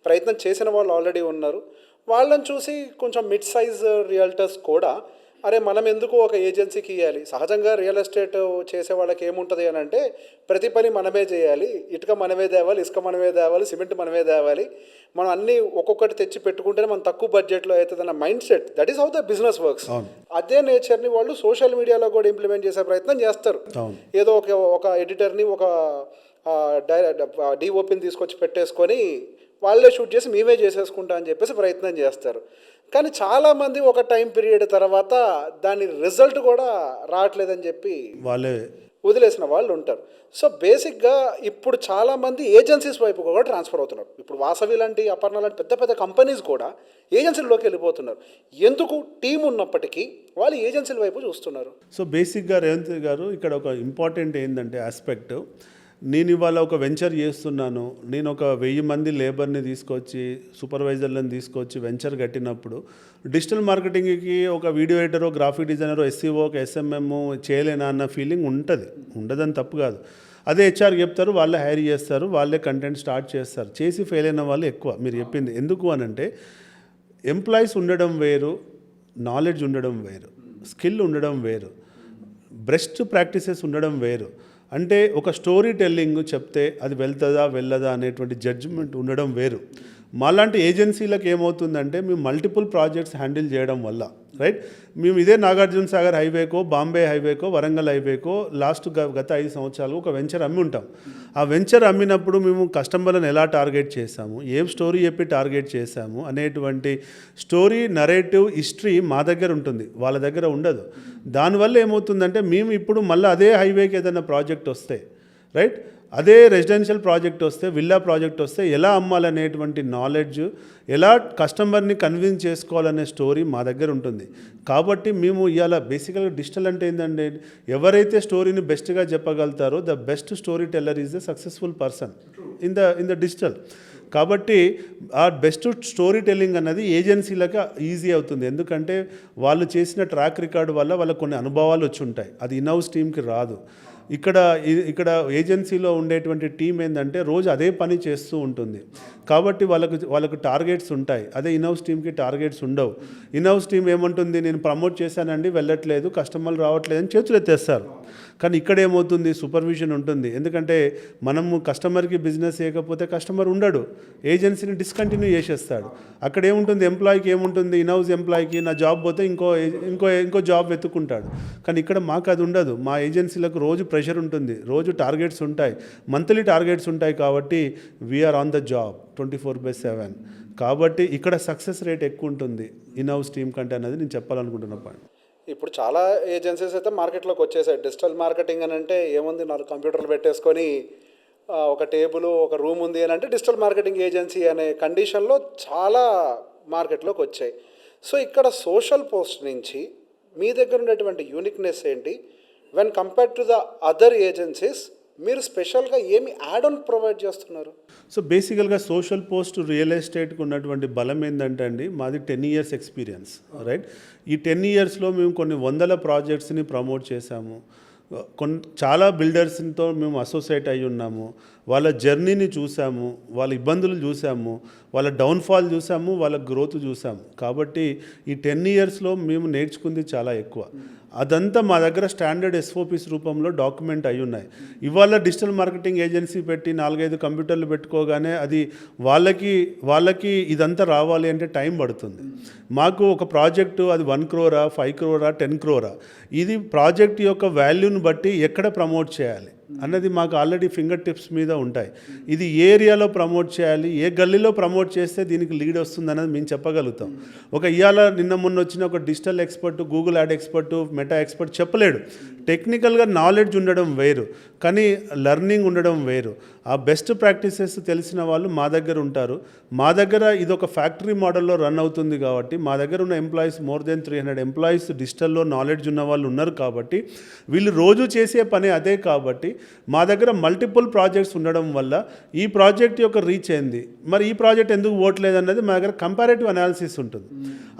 ప్రయత్నం చేసిన వాళ్ళు ఆల్రెడీ ఉన్నారు. వాళ్ళని చూసి కొంచెం మిడ్ సైజ్ రియల్టర్స్ కూడా అరే మనం ఎందుకు ఒక ఏజెన్సీకి ఇవ్వాలి, సహజంగా రియల్ ఎస్టేట్ చేసే వాళ్ళకి ఏముంటుంది అని అంటే ప్రతి పని మనమే చేయాలి, ఇటుక మనమే తేవాలి, ఇసుక మనమే తేవాలి, సిమెంట్ మనమే తేవాలి, మనం అన్నీ ఒక్కొక్కటి తెచ్చి పెట్టుకుంటేనే మనం తక్కువ బడ్జెట్లో అవుతుందన్న mind set, that is how the business works. అదే నేచర్ని వాళ్ళు సోషల్ మీడియాలో కూడా ఇంప్లిమెంట్ చేసే ప్రయత్నం చేస్తారు. ఏదో ఒక ఎడిటర్ని, ఒక డిఓపిని తీసుకొచ్చి పెట్టేసుకొని వాళ్ళే షూట్ చేసి మేమే చేసేసుకుంటా అని చెప్పేసి ప్రయత్నం చేస్తారు. కానీ చాలామంది ఒక టైం పీరియడ్ తర్వాత దాని రిజల్ట్ కూడా రావట్లేదని చెప్పి వాళ్ళే వదిలేసిన వాళ్ళు ఉంటారు. సో బేసిక్గా ఇప్పుడు చాలామంది ఏజెన్సీస్ వైపు కూడా ట్రాన్స్ఫర్ అవుతున్నారు. ఇప్పుడు వాసవి లాంటి, అపర్ణ లాంటి పెద్ద పెద్ద కంపెనీస్ కూడా ఏజెన్సీల్లోకి వెళ్ళిపోతున్నారు. ఎందుకు? టీం ఉన్నప్పటికీ వాళ్ళు ఏజెన్సీల వైపు చూస్తున్నారు. సో బేసిక్గా రేవంత్ గారు ఇక్కడ ఒక ఇంపార్టెంట్ ఏంటంటే ఆస్పెక్ట్, నేను ఇవాళ ఒక వెంచర్ చేస్తున్నాను, నేను ఒక 1000 మంది లేబర్ని తీసుకొచ్చి, సూపర్వైజర్లను తీసుకొచ్చి వెంచర్ కట్టినప్పుడు డిజిటల్ మార్కెటింగ్కి ఒక వీడియో ఎడిటరో, గ్రాఫిక్ డిజైనరో, ఎస్సీఓ, ఒక ఎస్ఎంఎం చేయలేనా అన్న ఫీలింగ్ ఉంటుంది, ఉండదని తప్పు కాదు. అదే హెచ్ఆర్ చెప్తారు, వాళ్ళే హైర్ చేస్తారు, వాళ్ళే కంటెంట్ స్టార్ట్ చేస్తారు. చేసి ఫెయిల్ అయిన వాళ్ళు ఎక్కువ. మీరు చెప్పింది ఎందుకు అని అంటే ఎంప్లాయీస్ ఉండడం వేరు, నాలెడ్జ్ ఉండడం వేరు, స్కిల్ ఉండడం వేరు, బెస్ట్ ప్రాక్టీసెస్ ఉండడం వేరు. అంటే ఒక స్టోరీ టెల్లింగ్ చెప్తే అది వెళ్తుందా వెళ్ళదా అనేటువంటి జడ్జిమెంట్ ఉండడం వేరు. మాలాంటి ఏజెన్సీలకు ఏమవుతుందంటే మేము మల్టిపుల్ ప్రాజెక్ట్స్ హ్యాండిల్ చేయడం వల్ల, రైట్, మేము ఇదే నాగార్జున సాగర్ హైవేకో, బాంబే హైవేకో, వరంగల్ హైవేకో గత 5 సంవత్సరాలు ఒక వెంచర్ అమ్మి ఉంటాం. ఆ వెంచర్ అమ్మినప్పుడు మేము కస్టమర్లను ఎలా టార్గెట్ చేశాము, ఏం స్టోరీ చెప్పి టార్గెట్ చేశాము అనేటువంటి స్టోరీ, నరేటివ్, హిస్టరీ మా దగ్గర ఉంటుంది, వాళ్ళ దగ్గర ఉండదు. దానివల్ల ఏమవుతుందంటే మేము ఇప్పుడు మళ్ళీ అదే హైవేకి ఏదైనా ప్రాజెక్ట్ వస్తే, రైట్, అదే రెసిడెన్షియల్ ప్రాజెక్ట్ వస్తే, విల్లా ప్రాజెక్ట్ వస్తే ఎలా అమ్మాలనేటువంటి నాలెడ్జ్, ఎలా కస్టమర్ని కన్విన్స్ చేసుకోవాలనే స్టోరీ మా దగ్గర ఉంటుంది. కాబట్టి మేము ఇవాళ బేసికల్గా డిజిటల్ అంటే ఏంటంటే ఎవరైతే స్టోరీని బెస్ట్గా చెప్పగలుగుతారో the best story teller is the successful person in the digital. కాబట్టి ఆ బెస్ట్ స్టోరీ టెల్లింగ్ అన్నది ఏజెన్సీలకు ఈజీ అవుతుంది. ఎందుకంటే వాళ్ళు చేసిన ట్రాక్ రికార్డు వల్ల వాళ్ళకు కొన్ని అనుభవాలు వచ్చి ఉంటాయి. అది ఇన్హౌస్ టీమ్కి రాదు. ఇక్కడ ఏజెన్సీలో ఉండేటువంటి టీం ఏంటంటే రోజు అదే పని చేస్తూ ఉంటుంది. కాబట్టి వాళ్ళకు టార్గెట్స్ ఉంటాయి. అదే ఇన్హౌస్ టీమ్కి టార్గెట్స్ ఉండవు. ఇన్హౌస్ టీం ఏమంటుంది, నేను ప్రమోట్ చేశానండి, వెళ్ళట్లేదు, కస్టమర్లు రావట్లేదు అని చేతులు ఎత్తేస్తారు. కానీ ఇక్కడ ఏమవుతుంది, సూపర్విజన్ ఉంటుంది. ఎందుకంటే మనము కస్టమర్కి బిజినెస్ చేయకపోతే కస్టమర్ ఉండడు, ఏజెన్సీని డిస్కంటిన్యూ చేసేస్తాడు. అక్కడ ఏముంటుంది, ఎంప్లాయీకి ఏముంటుంది, ఇన్హౌస్ ఎంప్లాయీకి నా జాబ్ పోతే ఇంకో జాబ్ వెతుక్కుంటాడు. కానీ ఇక్కడ మాకు అది ఉండదు. మా ఏజెన్సీలకు రోజు ప్రెషర్ ఉంటుంది, రోజు టార్గెట్స్ ఉంటాయి, మంత్లీ టార్గెట్స్ ఉంటాయి. కాబట్టి వీఆర్ ఆన్ ద జాబ్ 24/7. కాబట్టి ఇక్కడ సక్సెస్ రేట్ ఎక్కువ ఉంటుంది ఇన్హౌస్ టీమ్ కంటే అనేది నేను చెప్పాలనుకుంటున్న పాయింట్. ఇప్పుడు చాలా ఏజెన్సీస్ అయితే మార్కెట్లోకి వచ్చేసాయి. డిజిటల్ మార్కెటింగ్ అని అంటే ఏముంది, 4 కంప్యూటర్లు పెట్టేసుకొని ఒక టేబుల్, ఒక రూమ్ ఉంది అని అంటే డిజిటల్ మార్కెటింగ్ ఏజెన్సీ అనే కండిషన్లో చాలా మార్కెట్లోకి వచ్చాయి. సో ఇక్కడ సోషల్ పోస్ట్ నుంచి మీ దగ్గర ఉండేటువంటి యూనిక్నెస్ ఏంటి? When compared to the other agencies మీరు స్పెషల్గా ఏమి యాడ్ ఆన్ ప్రొవైడ్ చేస్తున్నారు? సో బేసికల్గా సోషల్ పోస్ట్ రియల్ ఎస్టేట్కి ఉన్నటువంటి బలం ఏంటంటే అండి, మాది 10 years ఎక్స్పీరియన్స్, రైట్? ఈ 10 yearsలో మేము కొన్ని వందల ప్రాజెక్ట్స్ని ప్రమోట్ చేశాము. చాలా బిల్డర్స్తో మేము అసోసియేట్ అయి ఉన్నాము. వాళ్ళ జర్నీని చూసాము, వాళ్ళ ఇబ్బందులు చూసాము, వాళ్ళ డౌన్ఫాల్ చూసాము, వాళ్ళ గ్రోత్ చూసాము. కాబట్టి ఈ 10 yearsలో మేము నేర్చుకుంది చాలా ఎక్కువ. అదంతా మా దగ్గర స్టాండర్డ్ SOPs రూపంలో డాక్యుమెంట్ అయి ఉన్నాయి. ఇవాళ డిజిటల్ మార్కెటింగ్ ఏజెన్సీ పెట్టి 4-5 కంప్యూటర్లు పెట్టుకోగానే అది వాళ్ళకి ఇదంతా రావాలి అంటే టైం పడుతుంది. మాకు ఒక ప్రాజెక్టు అది 1 crore, 5 crore, 10 crore, ఇది ప్రాజెక్ట్ యొక్క వాల్యూని బట్టి ఎక్కడ ప్రమోట్ చేయాలి అన్నది మాకు ఆల్రెడీ ఫింగర్ టిప్స్ మీద ఉంటాయి. ఇది ఏ ఏరియాలో ప్రమోట్ చేయాలి, ఏ గల్లీలో ప్రమోట్ చేస్తే దీనికి లీడ్ వస్తుంది అనేది మేము చెప్పగలుగుతాం. నిన్న మొన్న వచ్చిన ఒక digital expert, Google add expert, meta expert చెప్పలేడు. టెక్నికల్గా నాలెడ్జ్ ఉండడం వేరు, కానీ లెర్నింగ్ ఉండడం వేరు. ఆ బెస్ట్ ప్రాక్టీసెస్ తెలిసిన వాళ్ళు మా దగ్గర ఉంటారు. మా దగ్గర ఇది ఒక ఫ్యాక్టరీ మోడల్లో రన్ అవుతుంది కాబట్టి మా దగ్గర ఉన్న ఎంప్లాయీస్ మోర్ దెన్ 300 ఎంప్లాయీస్ డిజిటల్లో నాలెడ్జ్ ఉన్న వాళ్ళు ఉన్నారు. కాబట్టి వీళ్ళు రోజు చేసే పని అదే. కాబట్టి మా దగ్గర మల్టిపుల్ ప్రాజెక్ట్స్ ఉండడం వల్ల ఈ ప్రాజెక్ట్ యొక్క రీచ్ ఏంది, మరి ఈ ప్రాజెక్ట్ ఎందుకు ఓట్లేదు అన్నది మా దగ్గర కంపారేటివ్ అనాలిసిస్ ఉంటుంది.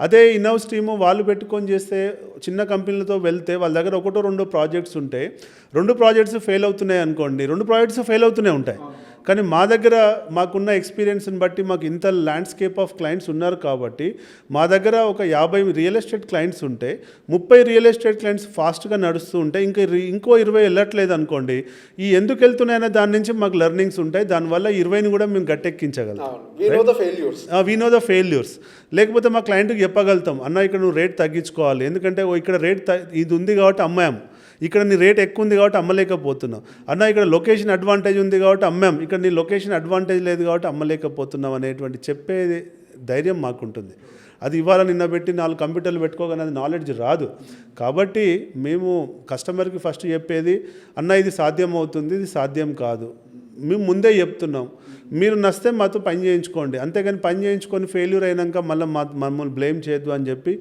అదే ఇన్హౌస్ టీము వాళ్ళు పెట్టుకొని చేస్తే, చిన్న కంపెనీలతో వెళ్తే వాళ్ళ దగ్గర 1-2 ప్రాజెక్ట్స్ ఉంటే 2 ప్రాజెక్ట్స్ ఫెయిల్ అవుతున్నాయి అనుకోండి, 2 ప్రాజెక్ట్స్ ఫెయిల్ అవుతూనే ఉంటాయి. కానీ మా దగ్గర మాకున్న ఎక్స్పీరియన్స్ని బట్టి మాకు ఇంత ల్యాండ్స్కేప్ ఆఫ్ క్లయింట్స్ ఉన్నారు. కాబట్టి మా దగ్గర ఒక 50 రియల్ ఎస్టేట్ క్లయింట్స్ ఉంటే 30 రియల్ ఎస్టేట్ క్లయింట్స్ ఫాస్ట్గా నడుస్తూ ఉంటే ఇంకో 20 వెళ్ళట్లేదు అనుకోండి, ఈ ఎందుకు వెళ్తున్నాయనే దాని నుంచి మాకు లెర్నింగ్స్ ఉంటాయి. దానివల్ల 20ని కూడా మేము గట్టెక్కించగలుగుతాం. We know the failures. లేకపోతే మా క్లయింట్కి చెప్పగలుగుతాం, అన్న ఇక్కడ నువ్వు రేట్ తగ్గించుకోవాలి, ఎందుకంటే ఇక్కడ రేట్ ఇది ఉంది కాబట్టి అమ్మాం, ఇక్కడ నీ రేట్ ఎక్కువ ఉంది కాబట్టి అమ్మలేకపోతున్నావు. అన్న ఇక్కడ లొకేషన్ అడ్వాంటేజ్ ఉంది కాబట్టి అమ్మాం, ఇక్కడ నీ లొకేషన్ అడ్వాంటేజ్ లేదు కాబట్టి అమ్మలేకపోతున్నాం అనేటువంటి చెప్పే ధైర్యం మాకుంటుంది. అది ఇవాళ నిన్న పెట్టి 4 కంప్యూటర్లు పెట్టుకోగానే అది నాలెడ్జ్ రాదు. కాబట్టి మేము కస్టమర్కి ఫస్ట్ చెప్పేది, అన్న ఇది సాధ్యం అవుతుంది, ఇది సాధ్యం కాదు, మేము ముందే చెప్తున్నాం, మీరు నచ్చితే మాతో పని చేయించుకోండి, అంతేగాని పని చేయించుకొని ఫెయిల్యూర్ అయినాక మమ్మల్ని బ్లేమ్ చేయొద్దు అని చెప్పి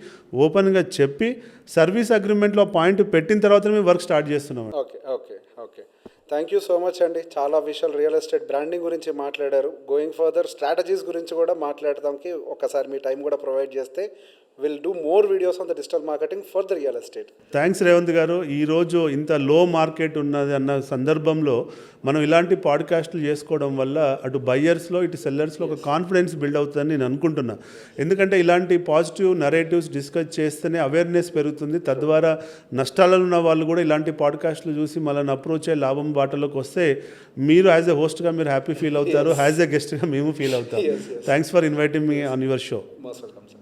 ఓపెన్గా చెప్పి సర్వీస్ అగ్రిమెంట్లో పాయింట్ పెట్టిన తర్వాత మేము వర్క్ స్టార్ట్ చేస్తున్నాం. Okay. Thank you so much అండి. చాలా విషయాలు రియల్ ఎస్టేట్ బ్రాండింగ్ గురించి మాట్లాడారు. గోయింగ్ ఫర్దర్ స్ట్రాటజీస్ గురించి కూడా మాట్లాడడానికి ఒకసారి మీ టైం కూడా ప్రొవైడ్ చేస్తే will do more videos on the digital marketing for the real estate. Thanks Revanth గారు. ఈరోజు ఇంత లో మార్కెట్ ఉన్నది అన్న సందర్భంలో మనం ఇలాంటి పాడ్కాస్ట్లు చేసుకోవడం వల్ల అటు బయ్యర్స్లో ఇటు సెల్లర్స్లో ఒక కాన్ఫిడెన్స్ బిల్డ్ అవుతుందని నేను అనుకుంటున్నా. ఎందుకంటే ఇలాంటి పాజిటివ్ నరేటివ్స్ డిస్కస్ చేస్తేనే అవేర్నెస్ పెరుగుతుంది. తద్వారా నష్టాలలో ఉన్న వాళ్ళు కూడా ఇలాంటి పాడ్కాస్ట్లు చూసి మనల్ని అప్రోచ్ అయ్యి లాభం బాటలోకి వస్తే మీరు యాజ్ ఎ హోస్ట్గా మీరు హ్యాపీ ఫీల్ అవుతారు, యాజ్ ఎ గెస్ట్గా మేము ఫీల్ అవుతాం. Thanks for inviting me on your show. Most welcome sir.